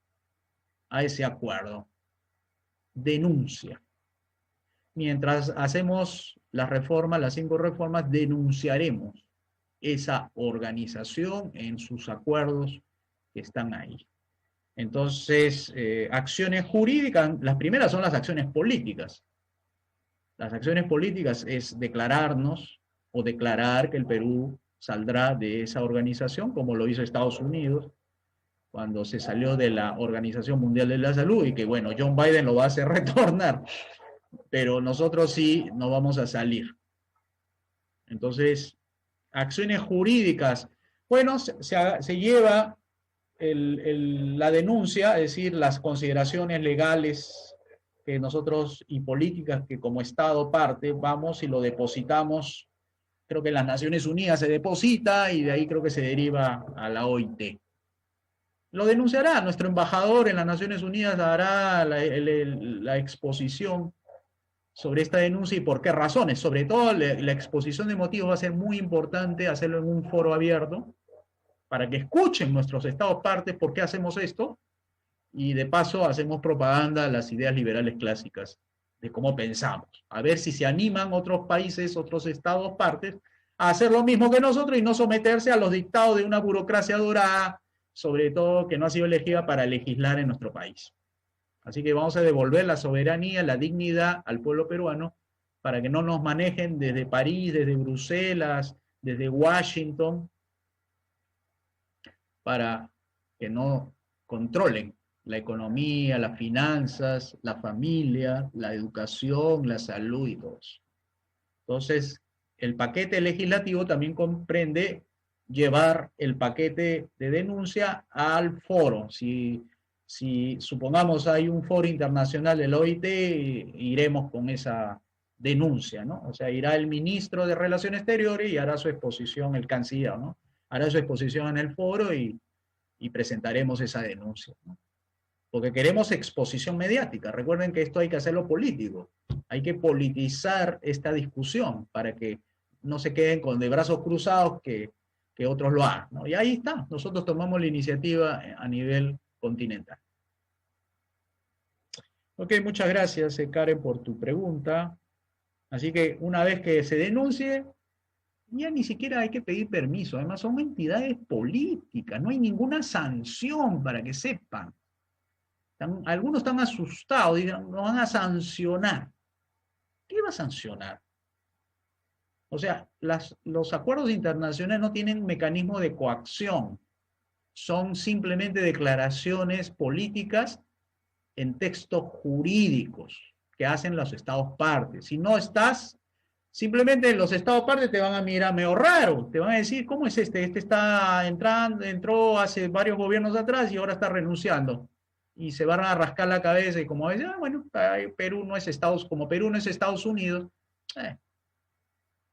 a ese acuerdo. Denuncia. Mientras hacemos las reformas, las 5 reformas, denunciaremos esa organización en sus acuerdos que están ahí. Entonces, acciones jurídicas, las primeras son las acciones políticas. Las acciones políticas es declararnos o declarar que el Perú saldrá de esa organización, como lo hizo Estados Unidos cuando se salió de la Organización Mundial de la Salud, y que bueno, John Biden lo va a hacer retornar, pero nosotros sí no vamos a salir. Entonces, acciones jurídicas, Bueno, se lleva la denuncia, es decir, las consideraciones legales que nosotros y políticas que como Estado parte vamos y lo depositamos, creo que en las Naciones Unidas se deposita y de ahí creo que se deriva a la OIT. Lo denunciará, nuestro embajador en las Naciones Unidas dará la exposición sobre esta denuncia y por qué razones. Sobre todo la exposición de motivos va a ser muy importante hacerlo en un foro abierto para que escuchen nuestros estados partes por qué hacemos esto y de paso hacemos propaganda a las ideas liberales clásicas de cómo pensamos. A ver si se animan otros países, otros estados partes a hacer lo mismo que nosotros y no someterse a los dictados de una burocracia dorada, sobre todo que no ha sido elegida para legislar en nuestro país. Así que vamos a devolver la soberanía, la dignidad al pueblo peruano para que no nos manejen desde París, desde Bruselas, desde Washington, para que no controlen la economía, las finanzas, la familia, la educación, la salud y todo eso. Entonces, el paquete legislativo también comprende llevar el paquete de denuncia al foro. Si supongamos hay un foro internacional del OIT, iremos con esa denuncia, ¿no? O sea, irá el ministro de Relaciones Exteriores y hará su exposición, el canciller, ¿no? Hará su exposición en el foro y presentaremos esa denuncia, ¿no? Porque queremos exposición mediática. Recuerden que esto hay que hacerlo político. Hay que politizar esta discusión para que no se queden con de brazos cruzados que otros lo hagan, ¿no? Y ahí está. Nosotros tomamos la iniciativa a nivel continental. Ok, muchas gracias, Karen, por tu pregunta. Así que una vez que se denuncie, ya ni siquiera hay que pedir permiso. Además, son entidades políticas. No hay ninguna sanción para que sepan. Algunos están asustados, dicen, nos van a sancionar. ¿Qué va a sancionar? O sea, los acuerdos internacionales no tienen mecanismo de coacción, son simplemente declaraciones políticas en textos jurídicos que hacen los estados partes. Si no estás, simplemente los estados partes te van a mirar medio raro, te van a decir, ¿cómo es este? Este está entró hace varios gobiernos atrás y ahora está renunciando. Y se van a rascar la cabeza y como dicen, bueno, Perú no es como Perú no es Estados Unidos,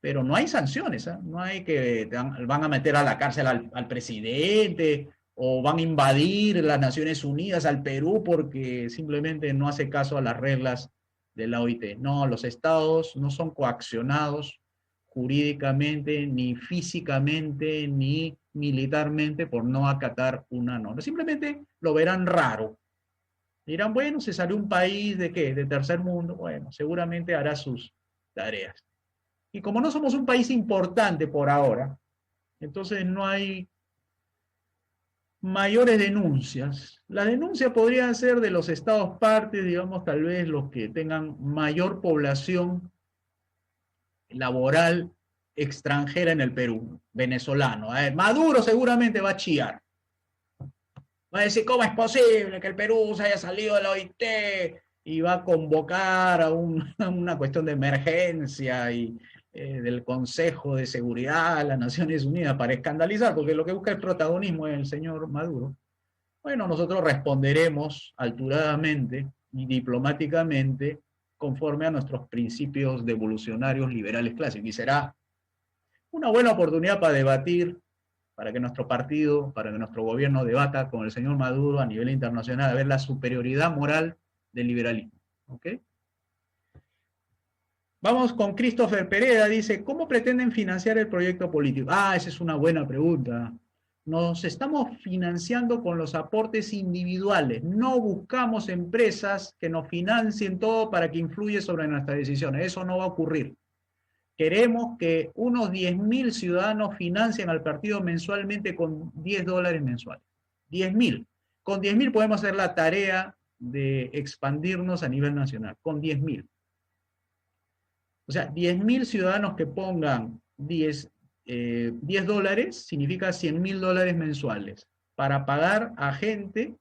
pero no hay sanciones, ¿eh? No hay que van a meter a la cárcel al presidente o van a invadir las Naciones Unidas al Perú porque simplemente no hace caso a las reglas de la OIT. No, los estados no son coaccionados jurídicamente, ni físicamente, ni militarmente por no acatar una norma. Simplemente lo verán raro. Dirán, bueno, se salió un país de qué, de tercer mundo. Bueno, seguramente hará sus tareas. Y como no somos un país importante por ahora, entonces no hay mayores denuncias. La denuncia podría ser de los estados partes, digamos, tal vez los que tengan mayor población laboral extranjera en el Perú, venezolano. A ver, Maduro seguramente va a chillar. Va a decir, ¿cómo es posible que el Perú se haya salido de la OIT? Y va a convocar a una cuestión de emergencia y del Consejo de Seguridad de las Naciones Unidas para escandalizar, porque lo que busca es protagonismo el señor Maduro. Bueno, nosotros responderemos alturadamente y diplomáticamente conforme a nuestros principios devolucionarios liberales clásicos. Y será una buena oportunidad para debatir, para que nuestro partido, para que nuestro gobierno debata con el señor Maduro a nivel internacional, a ver la superioridad moral del liberalismo. ¿Ok? Vamos con Christopher Pereda, dice, ¿cómo pretenden financiar el proyecto político? Esa es una buena pregunta. Nos estamos financiando con los aportes individuales. No buscamos empresas que nos financien todo para que influya sobre nuestras decisiones. Eso no va a ocurrir. Queremos que unos 10.000 ciudadanos financien al partido mensualmente con $10 mensuales. 10.000. Con 10.000 podemos hacer la tarea de expandirnos a nivel nacional. Con 10.000. O sea, 10.000 ciudadanos que pongan $10 significa $100.000 mensuales para pagar a gente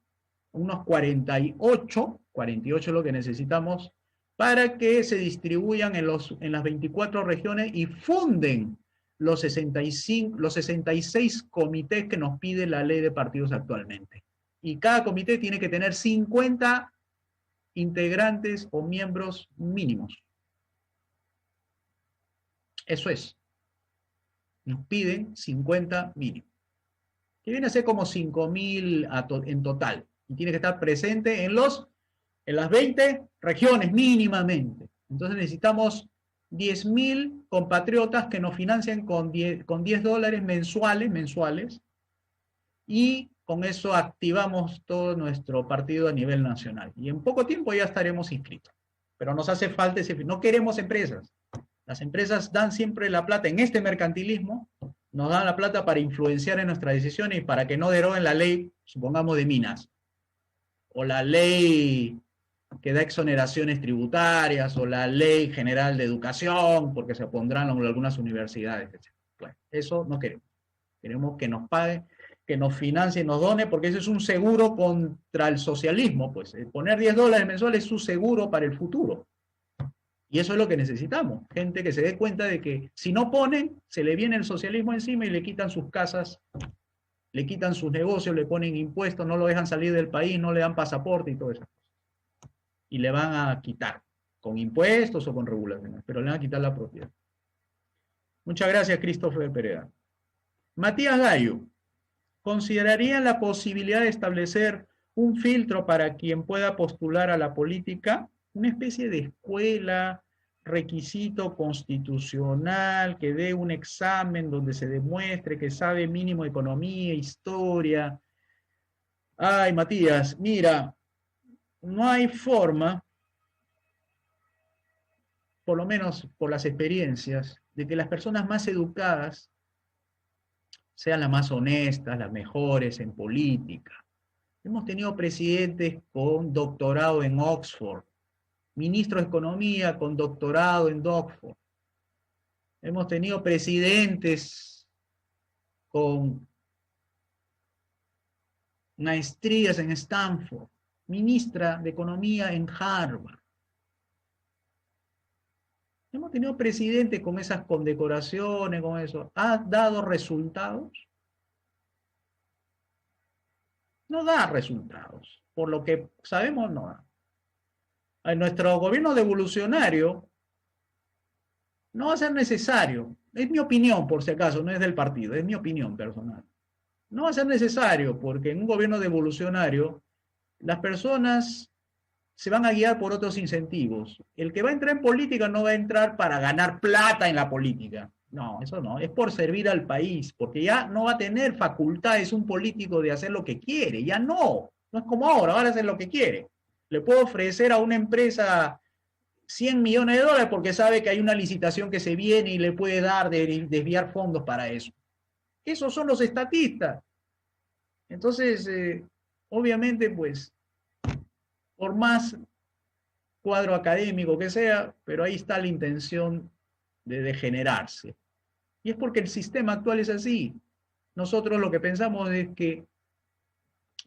unos 48 es lo que necesitamos para que se distribuyan en las 24 regiones y funden los 66 comités que nos pide la ley de partidos actualmente. Y cada comité tiene que tener 50 integrantes o miembros mínimos. Eso es. Nos piden 50 mínimos. Que viene a ser como 5.000 en total. Y tiene que estar presente en las 20 regiones mínimamente. Entonces necesitamos 10.000 compatriotas que nos financien con $10 mensuales, y con eso activamos todo nuestro partido a nivel nacional. Y en poco tiempo ya estaremos inscritos. Pero nos hace falta no queremos empresas. Las empresas dan siempre la plata en este mercantilismo, nos dan la plata para influenciar en nuestras decisiones y para que no deroguen la ley, supongamos, de minas, o la ley que da exoneraciones tributarias, o la ley general de educación, porque se opondrán algunas universidades, etc. Bueno, eso no queremos. Queremos que nos paguen, que nos financie, nos done, porque eso es un seguro contra el socialismo. Pues poner $10 mensuales es un seguro para el futuro. Y eso es lo que necesitamos. Gente que se dé cuenta de que si no ponen, se le viene el socialismo encima y le quitan sus casas, le quitan sus negocios, le ponen impuestos, no lo dejan salir del país, no le dan pasaporte y todo eso. Y le van a quitar, con impuestos o con regulaciones, pero le van a quitar la propiedad. Muchas gracias, Christopher Pereira. Matías Gallo, ¿considerarían la posibilidad de establecer un filtro para quien pueda postular a la política? Una especie de escuela, requisito constitucional, que dé un examen donde se demuestre que sabe mínimo economía, historia. Ay, Matías, mira, no hay forma, por lo menos por las experiencias, de que las personas más educadas sean las más honestas, las mejores en política. Hemos tenido presidentes con doctorado en Oxford, ministros de Economía con doctorado en Oxford. Hemos tenido presidentes con maestrías en Stanford, ministra de Economía en Harvard. Hemos tenido presidentes con esas condecoraciones, con eso. ¿Ha dado resultados? No da resultados. Por lo que sabemos, no da. En nuestro gobierno devolucionario no va a ser necesario, es mi opinión por si acaso, no es del partido, es mi opinión personal. No va a ser necesario porque en un gobierno devolucionario las personas se van a guiar por otros incentivos. El que va a entrar en política no va a entrar para ganar plata en la política. No, eso no, es por servir al país, porque ya no va a tener facultades un político de hacer lo que quiere, ya no es como ahora hacer lo que quiere. Le puedo ofrecer a una empresa $100 millones porque sabe que hay una licitación que se viene y le puede dar de desviar fondos para eso. Esos son los estatistas. Entonces, obviamente, pues, por más cuadro académico que sea, pero ahí está la intención de degenerarse. Y es porque el sistema actual es así. Nosotros lo que pensamos es que,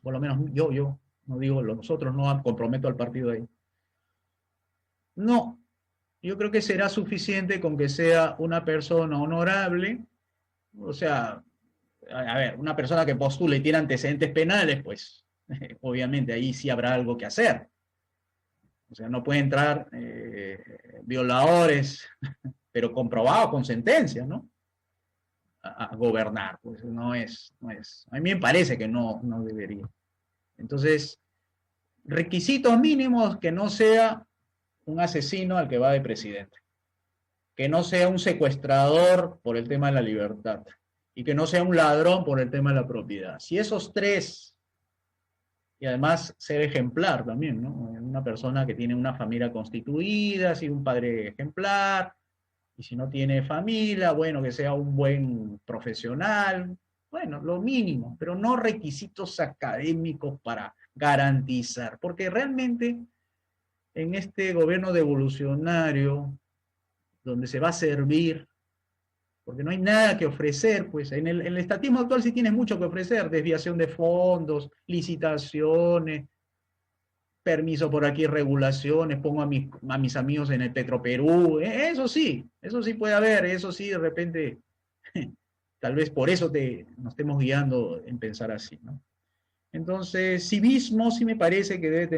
por lo menos yo, no digo nosotros, no comprometo al partido ahí. No, yo creo que será suficiente con que sea una persona honorable, o sea, a ver, una persona que postule y tiene antecedentes penales, pues obviamente ahí sí habrá algo que hacer. O sea, no puede entrar violadores, pero comprobados con sentencia, ¿no? A gobernar, pues no es. A mí me parece que no debería. Entonces, requisitos mínimos: que no sea un asesino al que va de presidente, que no sea un secuestrador por el tema de la libertad y que no sea un ladrón por el tema de la propiedad. Si esos tres, y además ser ejemplar también, ¿no? Una persona que tiene una familia constituida, si un padre ejemplar, y si no tiene familia, bueno, que sea un buen profesional, bueno, lo mínimo, pero no requisitos académicos para garantizar, porque realmente en este gobierno devolucionario, donde se va a servir, porque no hay nada que ofrecer, pues en el estatismo actual sí tienes mucho que ofrecer: desviación de fondos, licitaciones, permiso por aquí, regulaciones, pongo a mis amigos en el Petroperú, eso sí puede haber, eso sí de repente Tal vez por eso nos estemos guiando en pensar así, ¿no? Entonces, civismo sí me parece que debe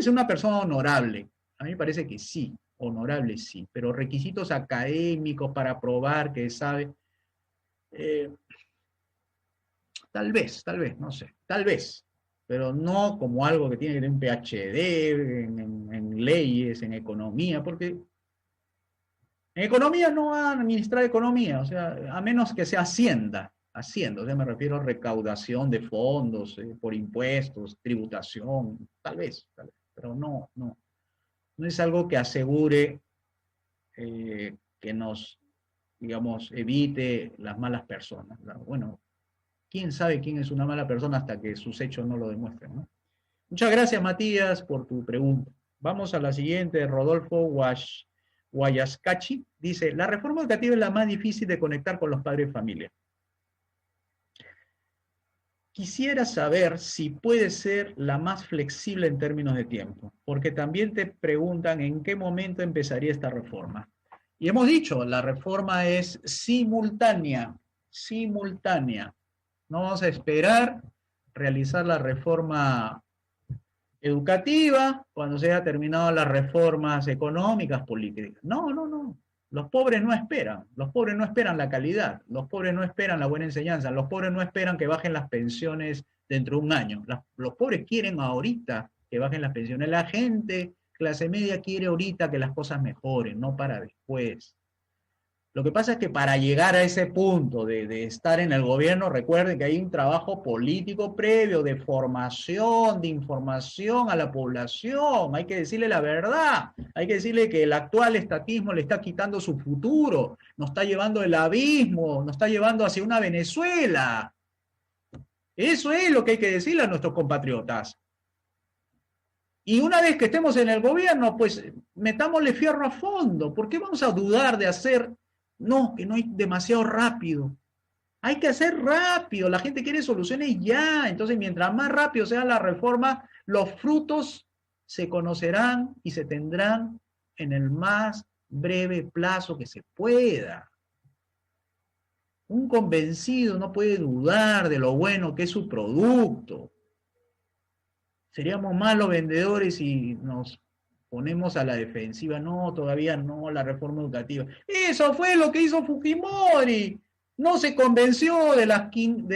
ser una persona honorable. A mí me parece que sí, honorable sí, pero requisitos académicos para probar que sabe, eh, tal vez, no sé, tal vez, pero no como algo que tiene que tener un PhD en leyes, en economía, porque en economía no va a administrar economía, o sea, a menos que sea Hacienda, o sea, me refiero a recaudación de fondos por impuestos, tributación, tal vez, pero no es algo que asegure que nos, digamos, evite las malas personas. Bueno, quién sabe quién es una mala persona hasta que sus hechos no lo demuestren, ¿no? Muchas gracias, Matías, por tu pregunta. Vamos a la siguiente, Rodolfo Guayascachi. Dice, la reforma educativa es la más difícil de conectar con los padres de familia. Quisiera saber si puede ser la más flexible en términos de tiempo, porque también te preguntan en qué momento empezaría esta reforma. Y hemos dicho, la reforma es simultánea. No vamos a esperar realizar la reforma educativa cuando se haya terminado las reformas económicas, políticas. No. Los pobres no esperan la calidad, los pobres no esperan la buena enseñanza, los pobres no esperan que bajen las pensiones dentro de un año. Los pobres quieren ahorita que bajen las pensiones. La gente, clase media, quiere ahorita que las cosas mejoren, no para después. Lo que pasa es que para llegar a ese punto de estar en el gobierno, recuerden que hay un trabajo político previo de formación, de información a la población. Hay que decirle la verdad. Hay que decirle que el actual estatismo le está quitando su futuro, nos está llevando al abismo, nos está llevando hacia una Venezuela. Eso es lo que hay que decirle a nuestros compatriotas. Y una vez que estemos en el gobierno, pues metámosle fierro a fondo. ¿Por qué vamos a dudar de hacer? No, que no es demasiado rápido. Hay que hacer rápido. La gente quiere soluciones ya. Entonces, mientras más rápido sea la reforma, los frutos se conocerán y se tendrán en el más breve plazo que se pueda. Un convencido no puede dudar de lo bueno que es su producto. Seríamos malos vendedores si nos ponemos a la defensiva. No, todavía no, la reforma educativa. Eso fue lo que hizo Fujimori. No se convenció de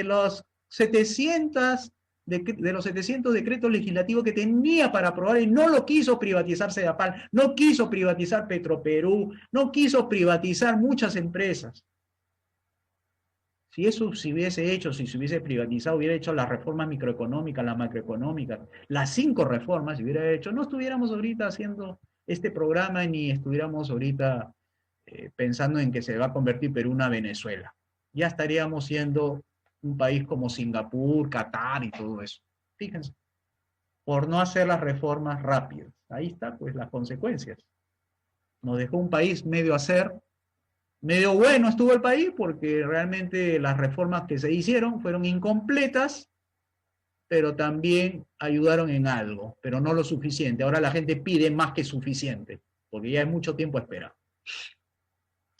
los 700 decretos legislativos que tenía para aprobar y no lo quiso privatizar Sedapal, no quiso privatizar Petroperú, no quiso privatizar muchas empresas. Si eso se hubiese hecho, si se hubiese privatizado, hubiera hecho las reformas microeconómicas, las macroeconómicas, las 5 reformas, si hubiera hecho, no estuviéramos ahorita haciendo este programa ni estuviéramos ahorita pensando en que se va a convertir Perú en una Venezuela. Ya estaríamos siendo un país como Singapur, Qatar y todo eso. Fíjense, por no hacer las reformas rápidas. Ahí está, pues, las consecuencias. Nos dejó un país medio bueno estuvo el país porque realmente las reformas que se hicieron fueron incompletas, pero también ayudaron en algo, pero no lo suficiente. Ahora la gente pide más que suficiente, porque ya es mucho tiempo esperado.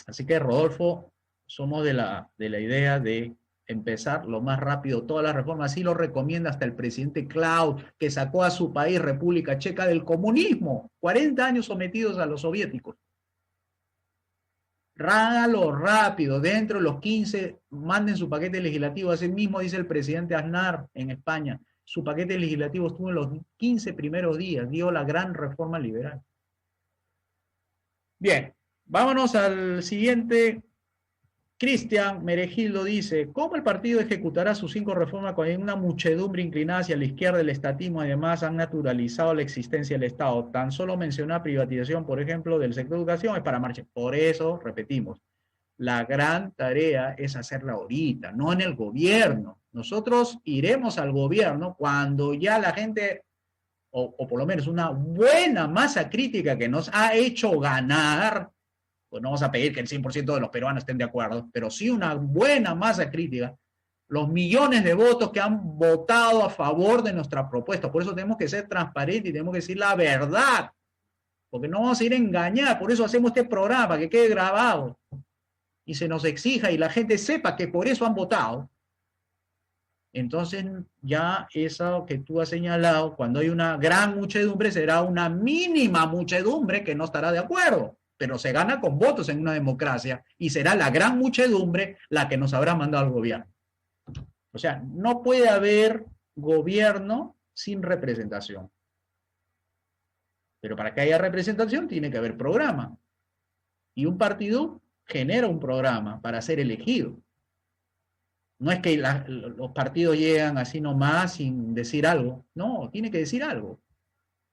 Así que, Rodolfo, somos de la idea de empezar lo más rápido todas las reformas. Así lo recomienda hasta el presidente Klaus, que sacó a su país, República Checa, del comunismo, 40 años sometidos a los soviéticos. Rágalo rápido, dentro de los 15, manden su paquete legislativo. Así mismo dice el presidente Aznar en España. Su paquete legislativo estuvo en los 15 primeros días, dio la gran reforma liberal. Bien, vámonos al siguiente. Cristian Meregildo dice, ¿cómo el partido ejecutará sus 5 reformas cuando hay una muchedumbre inclinada hacia la izquierda del estatismo? Además, han naturalizado la existencia del Estado. Tan solo mencionar privatización, por ejemplo, del sector de educación es para marcha. Por eso, repetimos, la gran tarea es hacerla ahorita, no en el gobierno. Nosotros iremos al gobierno cuando ya la gente, o por lo menos una buena masa crítica que nos ha hecho ganar, pues no vamos a pedir que el 100% de los peruanos estén de acuerdo, pero sí una buena masa crítica, los millones de votos que han votado a favor de nuestra propuesta. Por eso tenemos que ser transparentes y tenemos que decir la verdad, porque no vamos a ir a engañar, por eso hacemos este programa, que quede grabado. y se nos exija y la gente sepa que por eso han votado, entonces ya eso que tú has señalado, cuando hay una gran muchedumbre, será una mínima muchedumbre que no estará de acuerdo, pero se gana con votos en una democracia y será la gran muchedumbre la que nos habrá mandado al gobierno. O sea, no puede haber gobierno sin representación. Pero para que haya representación tiene que haber programa. Y un partido genera un programa para ser elegido. No es que los partidos llegan así nomás sin decir algo. No, tiene que decir algo.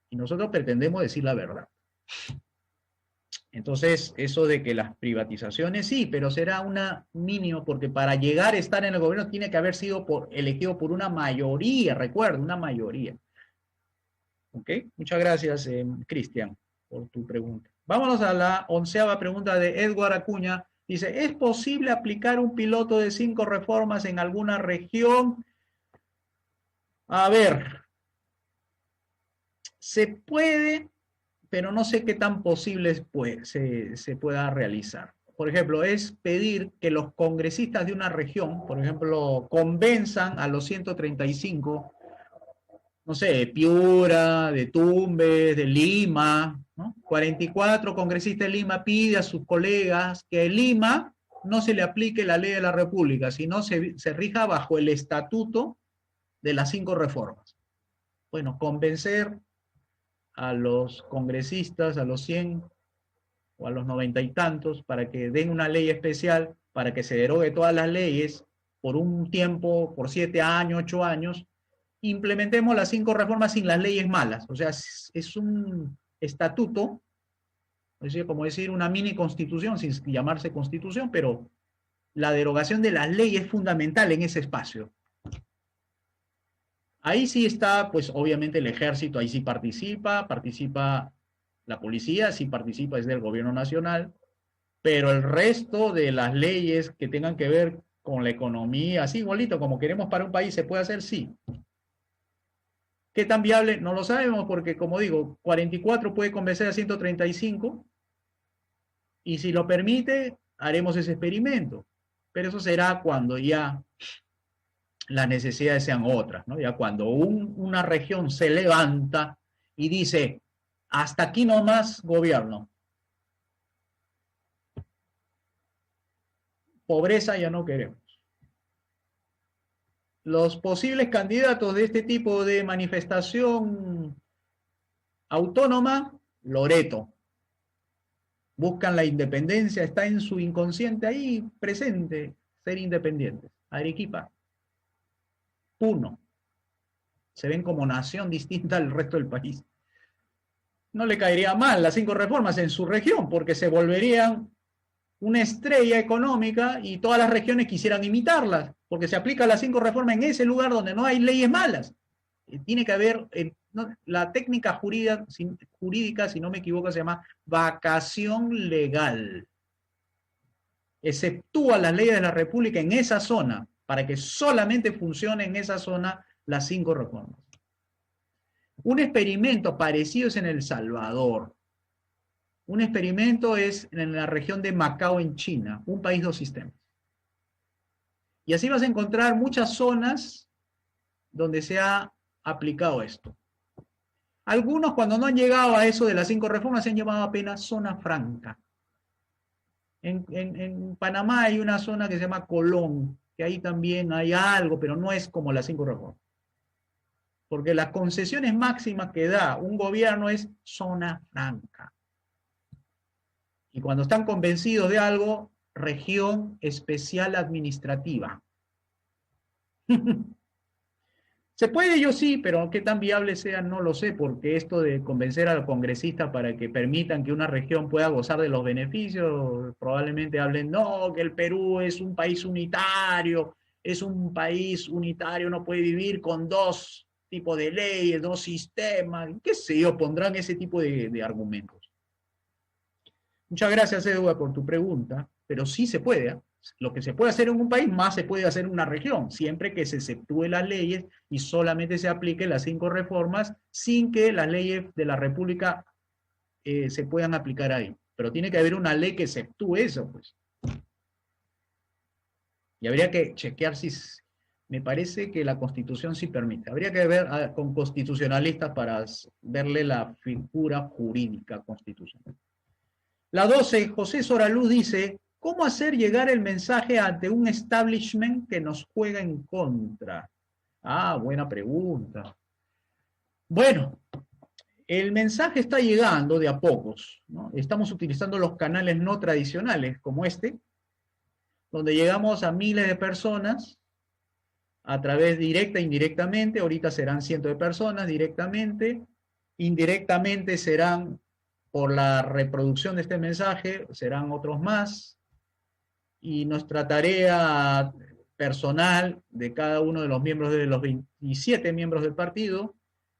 Y nosotros pretendemos decir la verdad. Entonces, eso de que las privatizaciones sí, pero será una mínimo, porque para llegar a estar en el gobierno tiene que haber sido elegido por una mayoría, recuerda, una mayoría. ¿Ok? Muchas gracias, Cristian, por tu pregunta. Vámonos a la 11ª pregunta de Edward Acuña. Dice, ¿es posible aplicar un piloto de 5 reformas en alguna región? A ver, se puede, pero no sé qué tan posible se pueda realizar. Por ejemplo, es pedir que los congresistas de una región, por ejemplo, convenzan a los 135, no sé, de Piura, de Tumbes, de Lima, ¿no? 44 congresistas de Lima pide a sus colegas que en Lima no se le aplique la ley de la República, sino se rija bajo el estatuto de las 5 reformas. Bueno, convencer a los congresistas, a los 100 o a los 90 y tantos, para que den una ley especial, para que se derogue todas las leyes por un tiempo, por 7 años, 8 años, implementemos las 5 reformas sin las leyes malas. O sea, es un estatuto, es decir, como decir una mini constitución, sin llamarse constitución, pero la derogación de las leyes es fundamental en ese espacio. Ahí sí está, pues obviamente el ejército, ahí sí participa la policía, sí participa desde el gobierno nacional, pero el resto de las leyes que tengan que ver con la economía, así igualito como queremos para un país, se puede hacer, sí. ¿Qué tan viable? No lo sabemos porque, como digo, 44 puede convencer a 135 y si lo permite, haremos ese experimento. Pero eso será cuando ya las necesidades sean otras, ¿no? Ya cuando una región se levanta y dice, hasta aquí nomás gobierno. Pobreza ya no queremos. Los posibles candidatos de este tipo de manifestación autónoma, Loreto. Buscan la independencia, está en su inconsciente ahí presente, ser independientes. Arequipa, Puno. Se ven como nación distinta al resto del país. No le caería mal las 5 reformas en su región, porque se volverían una estrella económica y todas las regiones quisieran imitarlas, porque se aplican las 5 reformas en ese lugar donde no hay leyes malas. Tiene que haber, la técnica jurídica, si no me equivoco, se llama vacación legal. Exceptúa las leyes de la República en esa zona, para que solamente funcione en esa zona las 5 reformas. Un experimento parecido es en El Salvador. Un experimento es en la región de Macao en China, un país, 2 sistemas. Y así vas a encontrar muchas zonas donde se ha aplicado esto. Algunos, cuando no han llegado a eso de las 5 reformas, se han llamado apenas zona franca. En Panamá hay una zona que se llama Colón, que ahí también hay algo, pero no es como las 5 reformas. Porque las concesiones máximas que da un gobierno es zona franca. Y cuando están convencidos de algo, región especial administrativa. Se puede, yo sí, pero qué tan viable sea no lo sé, porque esto de convencer al congresista para que permitan que una región pueda gozar de los beneficios, probablemente hablen, no, que el Perú es un país unitario, no puede vivir con 2 tipos de leyes, 2 sistemas, qué sé yo, pondrán ese tipo de argumentos. Muchas gracias, Eduardo, por tu pregunta, pero sí se puede, ¿eh? Lo que se puede hacer en un país, más se puede hacer en una región, siempre que se exceptúe las leyes y solamente se apliquen las 5 reformas sin que las leyes de la República se puedan aplicar ahí. Pero tiene que haber una ley que exceptúe eso, pues. Y habría que chequear si, me parece que la Constitución sí permite. Habría que ver con constitucionalistas para verle la figura jurídica constitucional. La 12, José Soraluz dice, ¿cómo hacer llegar el mensaje ante un establishment que nos juega en contra? Ah, buena pregunta. Bueno, el mensaje está llegando de a pocos, ¿no? Estamos utilizando los canales no tradicionales como este, donde llegamos a miles de personas a través directa e indirectamente. Ahorita serán cientos de personas directamente, indirectamente serán por la reproducción de este mensaje, serán otros más, y nuestra tarea personal de cada uno de los miembros, de los 27 miembros del partido,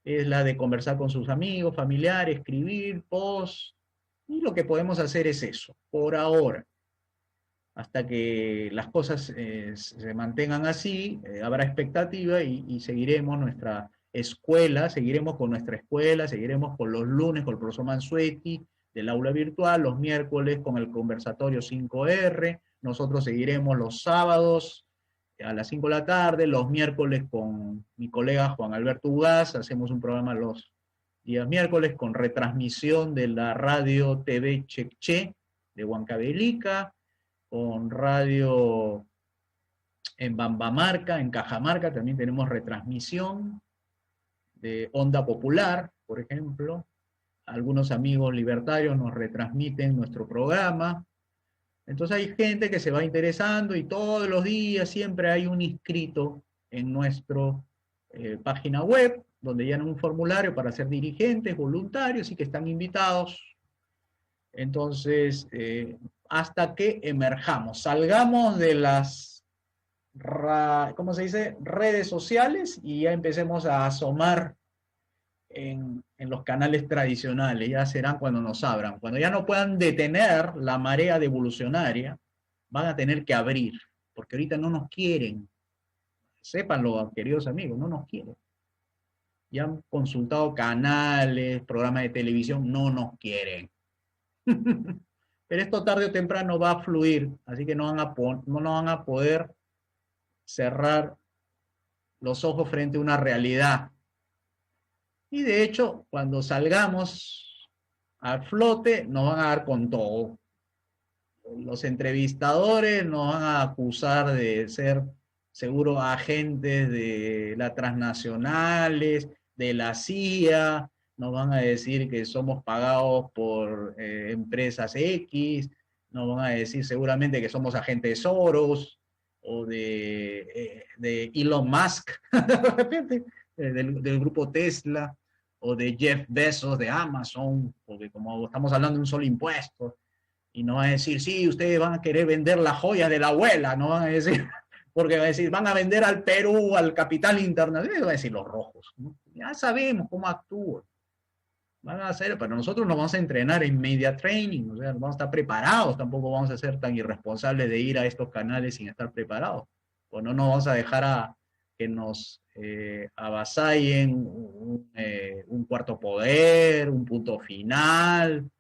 es la de conversar con sus amigos, familiares, escribir, posts, y lo que podemos hacer es eso, por ahora. Hasta que las cosas se mantengan así, habrá expectativa y seguiremos nuestra escuela, seguiremos con nuestra escuela, seguiremos con los lunes con el profesor Mansuetti del aula virtual, los miércoles con el conversatorio 5R, nosotros seguiremos los sábados a las 5 de la tarde, los miércoles con mi colega Juan Alberto Ugaz, hacemos un programa los días miércoles con retransmisión de la radio TV Cheche de Huancavelica, con radio en Bambamarca, en Cajamarca, también tenemos retransmisión de Onda Popular, por ejemplo. Algunos amigos libertarios nos retransmiten nuestro programa. Entonces hay gente que se va interesando y todos los días siempre hay un inscrito en nuestra página web, donde llenan un formulario para ser dirigentes, voluntarios y que están invitados. Entonces, hasta que emerjamos, salgamos de las, ¿cómo se dice?, redes sociales y ya empecemos a asomar en los canales tradicionales, ya serán cuando nos abran. Cuando ya no puedan detener la marea devolucionaria, van a tener que abrir, porque ahorita no nos quieren. Sépanlo, queridos amigos, no nos quieren. Ya han consultado canales, programas de televisión, no nos quieren. Pero esto tarde o temprano va a fluir, así que no van a poder cerrar los ojos frente a una realidad. Y de hecho, cuando salgamos al flote, nos van a dar con todo. Los entrevistadores nos van a acusar de ser seguro agentes de las transnacionales, de la CIA, nos van a decir que somos pagados por empresas X, nos van a decir seguramente que somos agentes de Soros o de Elon Musk, de repente, del grupo Tesla, o de Jeff Bezos de Amazon, porque como estamos hablando de un solo impuesto, y nos van a decir, sí, ustedes van a querer vender la joya de la abuela, no van a decir, porque van a decir, van a vender al Perú, al capital internacional, van a decir los rojos, ¿no? Ya sabemos cómo actúan. Van a hacer, pero nosotros nos vamos a entrenar en media training, o sea, vamos a estar preparados, tampoco vamos a ser tan irresponsables de ir a estos canales sin estar preparados, o no nos vamos a dejar a que nos avasallen un cuarto poder, un punto final,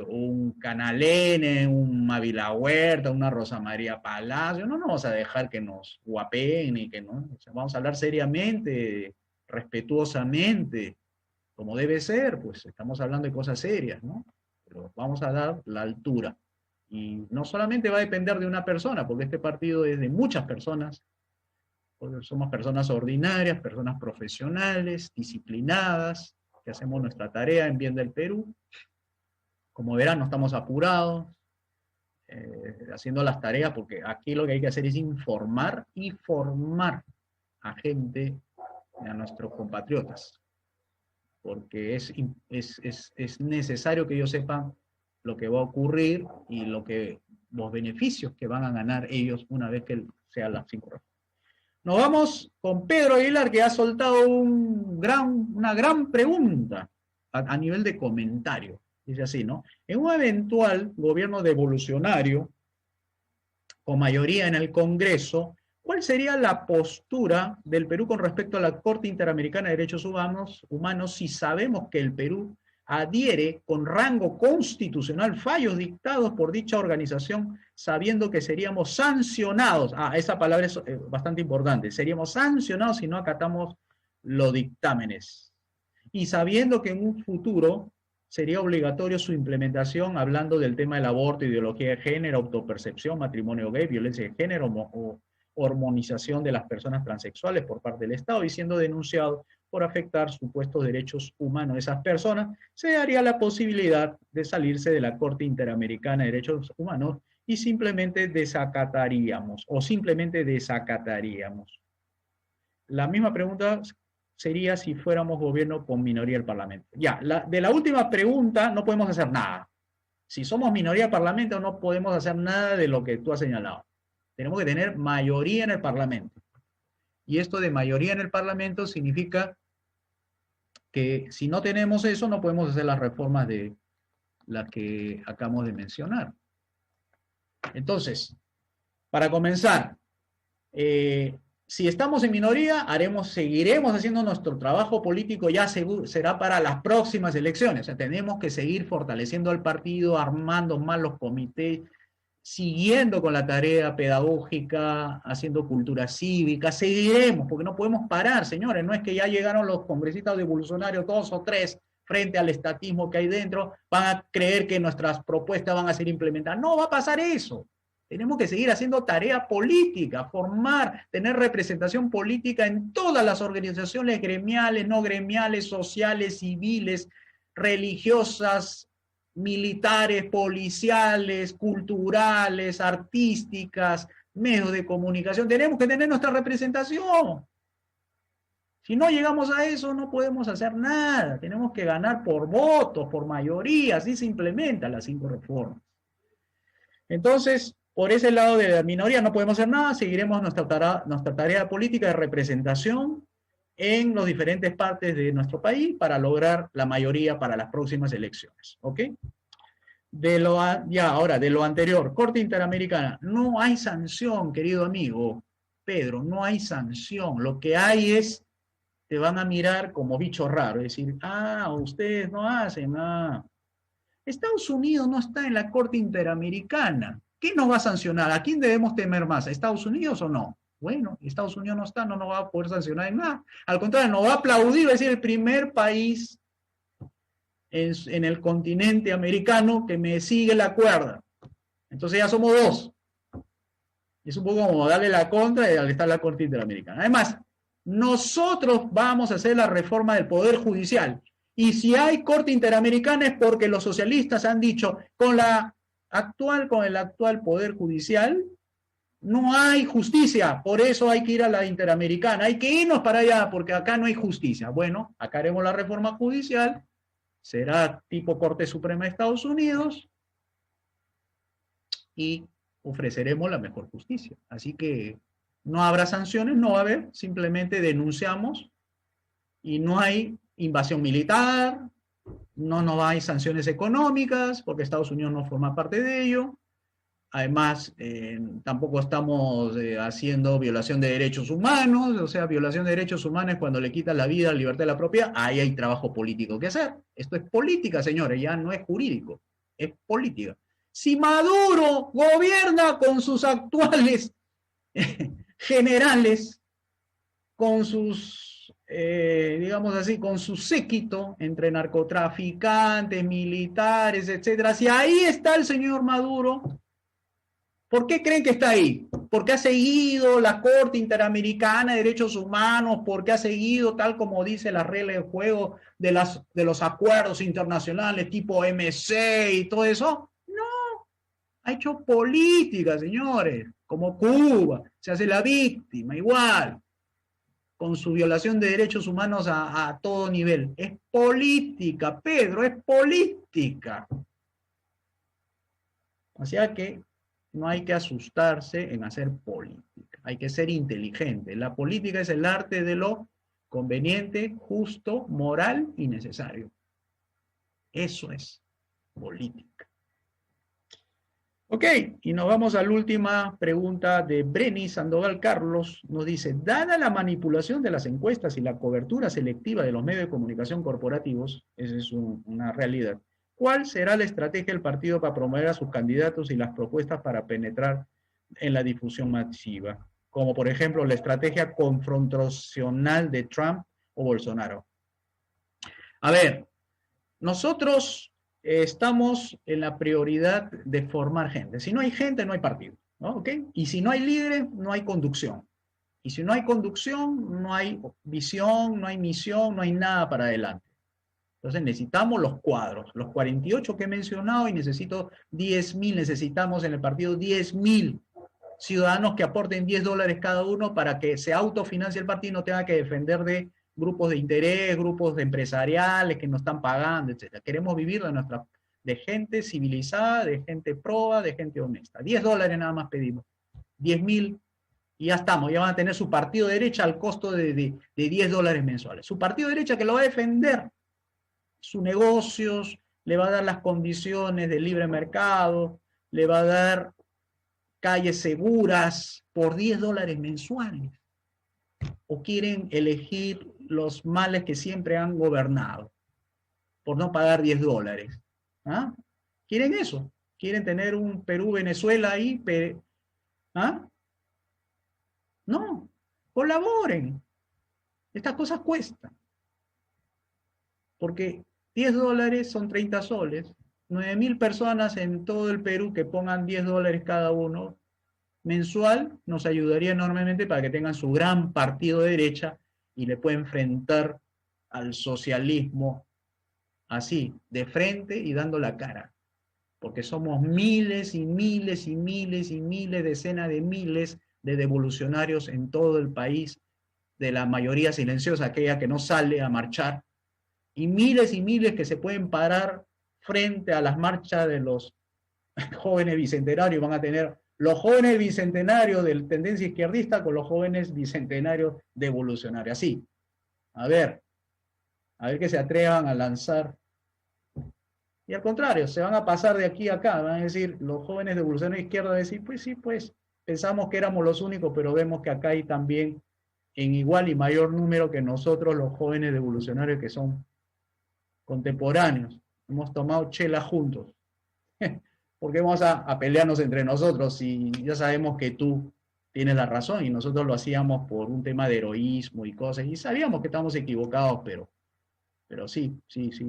un Canal N, un Mávila Huerta, una Rosa María Palacio. No nos vamos a dejar que nos guapeen y que no, o sea, vamos a hablar seriamente, respetuosamente, como debe ser, pues estamos hablando de cosas serias, ¿no? Pero vamos a dar la altura. Y no solamente va a depender de una persona, porque este partido es de muchas personas, porque somos personas ordinarias, personas profesionales, disciplinadas, que hacemos nuestra tarea en bien del Perú. Como verán, no estamos apurados, haciendo las tareas, porque aquí lo que hay que hacer es informar y formar a gente, a nuestros compatriotas, porque es necesario que ellos sepan lo que va a ocurrir y los beneficios que van a ganar ellos una vez que sean las 5 reformas. Nos vamos con Pedro Aguilar, que ha soltado una gran pregunta a nivel de comentario. Dice así, ¿no? En un eventual gobierno devolucionario, con mayoría en el Congreso, ¿cuál sería la postura del Perú con respecto a la Corte Interamericana de Derechos Humanos si sabemos que el Perú adhiere con rango constitucional fallos dictados por dicha organización, sabiendo que seríamos sancionados, esa palabra es bastante importante, seríamos sancionados si no acatamos los dictámenes, y sabiendo que en un futuro sería obligatorio su implementación, hablando del tema del aborto, ideología de género, autopercepción, matrimonio gay, violencia de género o hormonización de las personas transexuales por parte del Estado, y siendo denunciado por afectar supuestos derechos humanos de esas personas, se daría la posibilidad de salirse de la Corte Interamericana de Derechos Humanos y simplemente desacataríamos, La misma pregunta sería si fuéramos gobierno con minoría del Parlamento. Ya, de la última pregunta no podemos hacer nada. Si somos minoría del Parlamento no podemos hacer nada de lo que tú has señalado. Tenemos que tener mayoría en el Parlamento. Y esto de mayoría en el Parlamento significa que si no tenemos eso, no podemos hacer las reformas de las que acabamos de mencionar. Entonces, para comenzar, si estamos en minoría, seguiremos haciendo nuestro trabajo político, ya será para las próximas elecciones. O sea, tenemos que seguir fortaleciendo al partido, armando más los comités, siguiendo con la tarea pedagógica, haciendo cultura cívica, seguiremos, porque no podemos parar, señores, no es que ya llegaron los congresistas evolucionarios, 2 o 3, frente al estatismo que hay dentro, van a creer que nuestras propuestas van a ser implementadas. No va a pasar eso. Tenemos que seguir haciendo tarea política, formar, tener representación política en todas las organizaciones gremiales, no gremiales, sociales, civiles, religiosas, militares, policiales, culturales, artísticas, medios de comunicación. Tenemos que tener nuestra representación. Si no llegamos a eso, no podemos hacer nada. Tenemos que ganar por votos, por mayoría. Así se implementan las 5 reformas. Entonces, por ese lado de la minoría no podemos hacer nada. Seguiremos nuestra tarea política de representación en las diferentes partes de nuestro país para lograr la mayoría para las próximas elecciones. ¿Ok? Ahora, de lo anterior, Corte Interamericana, no hay sanción, querido amigo Pedro, no hay sanción. Lo que hay es, te van a mirar como bicho raro, es decir, ustedes no hacen nada. Estados Unidos no está en la Corte Interamericana. ¿Quién nos va a sancionar? ¿A quién debemos temer más? ¿A Estados Unidos o no? Bueno, Estados Unidos no está, no nos va a poder sancionar en nada. Al contrario, nos va a aplaudir, va a decir el primer país en el continente americano que me sigue la cuerda. Entonces ya somos 2. Es un poco como darle la contra y al estar la Corte Interamericana. Además, nosotros vamos a hacer la reforma del Poder Judicial. Y si hay Corte Interamericana es porque los socialistas han dicho, con el actual Poder Judicial, no hay justicia, por eso hay que ir a la Interamericana, hay que irnos para allá, porque acá no hay justicia. Bueno, acá haremos la reforma judicial, será tipo Corte Suprema de Estados Unidos, y ofreceremos la mejor justicia. Así que no habrá sanciones, no va a haber, simplemente denunciamos, y no hay invasión militar, no hay sanciones económicas, porque Estados Unidos no forma parte de ello. Además, tampoco estamos haciendo violación de derechos humanos, o sea, violación de derechos humanos es cuando le quitan la vida, la libertad de la propiedad, ahí hay trabajo político que hacer. Esto es política, señores, ya no es jurídico, es política. Si Maduro gobierna con sus actuales generales, con sus, digamos así, con su séquito entre narcotraficantes, militares, etcétera, si ahí está el señor Maduro, ¿por qué creen que está ahí? Porque ha seguido la Corte Interamericana de Derechos Humanos, porque ha seguido, tal como dice la regla de juego de los acuerdos internacionales tipo MC y todo eso. No, ha hecho política, señores, como Cuba, se hace la víctima, igual, con su violación de derechos humanos a todo nivel. Es política, Pedro, es política. O sea que no hay que asustarse en hacer política, hay que ser inteligente. La política es el arte de lo conveniente, justo, moral y necesario. Eso es política. Ok, y nos vamos a la última pregunta de Breni Sandoval Carlos. Nos dice, dada la manipulación de las encuestas y la cobertura selectiva de los medios de comunicación corporativos, esa es una realidad, ¿cuál será la estrategia del partido para promover a sus candidatos y las propuestas para penetrar en la difusión masiva? Como por ejemplo la estrategia confrontacional de Trump o Bolsonaro. A ver, nosotros estamos en la prioridad de formar gente. Si no hay gente, no hay partido, ¿no? ¿Ok? Y si no hay líderes, no hay conducción. Y si no hay conducción, no hay visión, no hay misión, no hay nada para adelante. Entonces necesitamos los cuadros, los 48 que he mencionado y necesito 10.000, necesitamos en el partido 10.000 ciudadanos que aporten $10 cada uno para que se autofinancie el partido y no tenga que defender de grupos de interés, grupos de empresariales que no están pagando, etc. Queremos vivir de gente civilizada, de gente proba, de gente honesta. $10 nada más pedimos. 10.000 y ya estamos, ya van a tener su partido de derecha al costo de $10 mensuales. Su partido de derecha que lo va a defender, sus negocios, le va a dar las condiciones del libre mercado, le va a dar calles seguras por $10 mensuales. O quieren elegir los males que siempre han gobernado por no pagar $10. ¿Ah? ¿Quieren eso? ¿Quieren tener un Perú-Venezuela ahí? ¿Ah? No, colaboren. Estas cosas cuestan. Porque $10 son 30 soles. 9.000 personas en todo el Perú que pongan $10 cada uno mensual nos ayudaría enormemente para que tengan su gran partido de derecha y le pueda enfrentar al socialismo así, de frente y dando la cara. Porque somos miles y miles y miles y miles, decenas de miles de devolucionarios en todo el país, de la mayoría silenciosa, aquella que no sale a marchar, y miles que se pueden parar frente a las marchas de los jóvenes bicentenarios. Van a tener los jóvenes bicentenarios de tendencia izquierdista con los jóvenes bicentenarios devolucionarios. Así, a ver que se atrevan a lanzar. Y al contrario, se van a pasar de aquí a acá, van a decir, los jóvenes devolucionarios de izquierda, van a decir, pues sí, pues pensamos que éramos los únicos, pero vemos que acá hay también en igual y mayor número que nosotros los jóvenes devolucionarios que son contemporáneos. Hemos tomado chela juntos. Porque vamos a pelearnos entre nosotros si ya sabemos que tú tienes la razón y nosotros lo hacíamos por un tema de heroísmo y cosas y sabíamos que estamos equivocados, pero sí,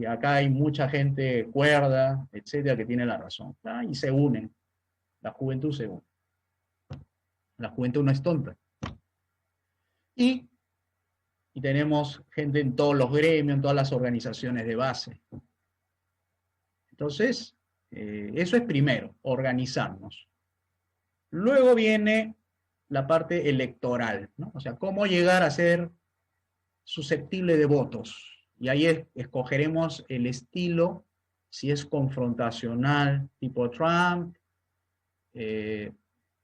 acá hay mucha gente cuerda, etcétera, que tiene la razón, ¿tá? Y se unen, la juventud se une, la juventud no es tonta. Y tenemos gente en todos los gremios, en todas las organizaciones de base. Entonces, eso es primero, organizarnos. Luego viene la parte electoral, ¿no? O sea, cómo llegar a ser susceptible de votos. Y ahí escogeremos el estilo, si es confrontacional, tipo Trump,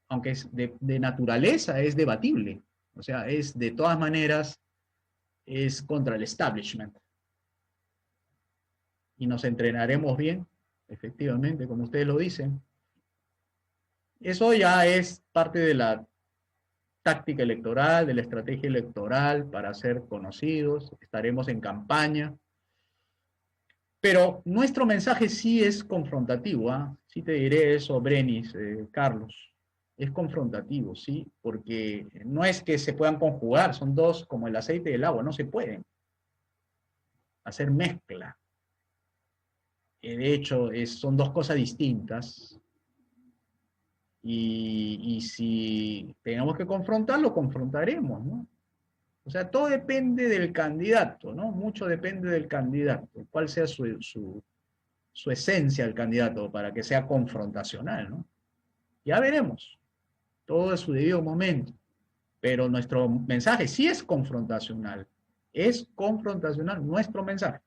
aunque es de naturaleza es debatible. O sea, es de todas maneras, es contra el establishment. Y nos entrenaremos bien, efectivamente, como ustedes lo dicen. Eso ya es parte de la táctica electoral, de la estrategia electoral para ser conocidos. Estaremos en campaña. Pero nuestro mensaje sí es confrontativo, ¿eh? Sí te diré eso, Brenis, Carlos. Es confrontativo, ¿sí? Porque no es que se puedan conjugar, son dos como el aceite y el agua, no se pueden hacer mezcla. De hecho, son dos cosas distintas. Y si tenemos que confrontarlo, confrontaremos, ¿no? O sea, todo depende del candidato, ¿no? Mucho depende del candidato, cuál sea su esencia del candidato para que sea confrontacional, ¿no? Ya veremos, todo es su debido momento, pero nuestro mensaje sí es confrontacional nuestro mensaje.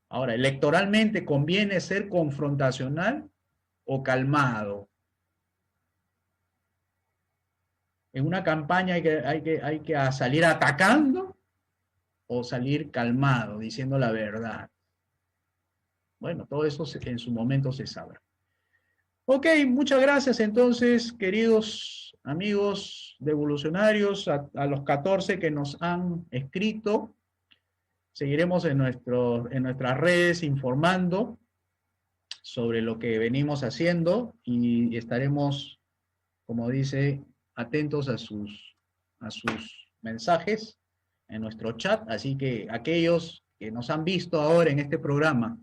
Ahora, electoralmente conviene ser confrontacional o calmado. En una campaña hay que salir atacando o salir calmado, diciendo la verdad. Bueno, todo eso en su momento se sabrá. Ok, muchas gracias entonces, queridos amigos devolucionarios, a los 14 que nos han escrito. Seguiremos en nuestras redes informando sobre lo que venimos haciendo y estaremos, como dice, atentos a sus mensajes en nuestro chat. Así que aquellos que nos han visto ahora en este programa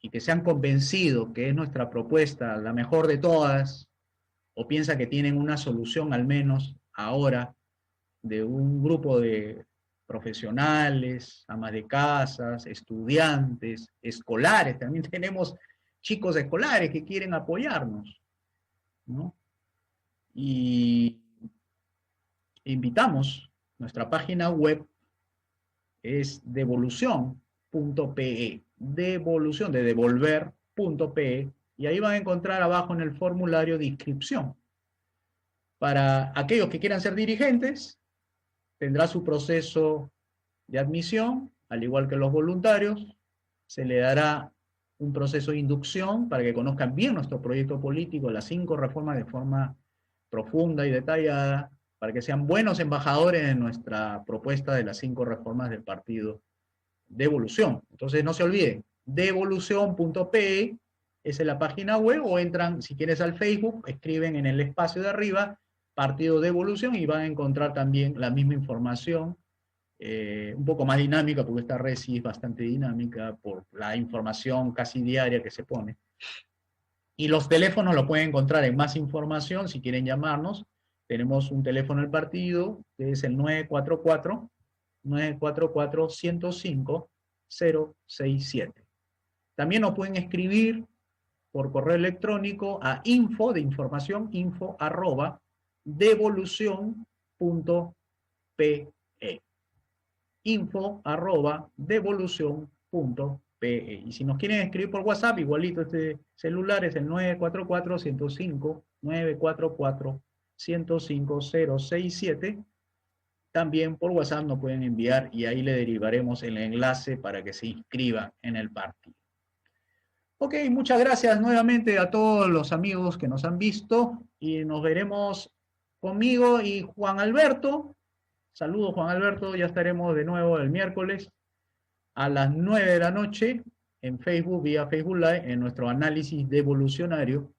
y que se han convencido que es nuestra propuesta la mejor de todas, o piensa que tienen una solución al menos ahora de un grupo de profesionales, amas de casas, estudiantes, escolares, también tenemos chicos escolares que quieren apoyarnos, ¿no? Y invitamos, nuestra página web es devolución.pe, devolución de devolver.pe, y ahí van a encontrar abajo en el formulario de inscripción. Para aquellos que quieran ser dirigentes, tendrá su proceso de admisión, al igual que los voluntarios, se le dará un proceso de inducción para que conozcan bien nuestro proyecto político, las 5 reformas de forma profunda y detallada, para que sean buenos embajadores en nuestra propuesta de las 5 reformas del partido Devolución. Entonces no se olviden, devolución.pe, esa es la página web, o entran, si quieres, al Facebook, escriben en el espacio de arriba, Partido Devolución, y van a encontrar también la misma información, un poco más dinámica, porque esta red sí es bastante dinámica por la información casi diaria que se pone. Y los teléfonos lo pueden encontrar en más información si quieren llamarnos. Tenemos un teléfono del partido, que es el 944-105-067. También nos pueden escribir por correo electrónico a info de información, info arroba devolución.pe, info arroba devolución.pe. Y si nos quieren escribir por WhatsApp, igualito este celular es el 944-105, 944-105-067. También por WhatsApp nos pueden enviar y ahí le derivaremos el enlace para que se inscriban en el partido. Ok, muchas gracias nuevamente a todos los amigos que nos han visto y nos veremos conmigo y Juan Alberto. Saludos, Juan Alberto, ya estaremos de nuevo el miércoles a las 9 de la noche en Facebook, vía Facebook Live, en nuestro análisis devolucionario,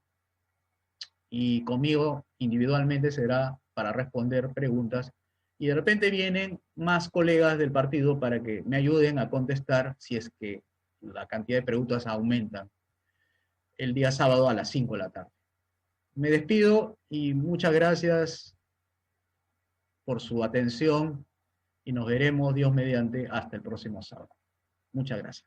y conmigo individualmente será para responder preguntas, y de repente vienen más colegas del partido para que me ayuden a contestar si es que la cantidad de preguntas aumenta el día sábado a las 5 de la tarde. Me despido y muchas gracias por su atención y nos veremos, Dios mediante, hasta el próximo sábado. Muchas gracias.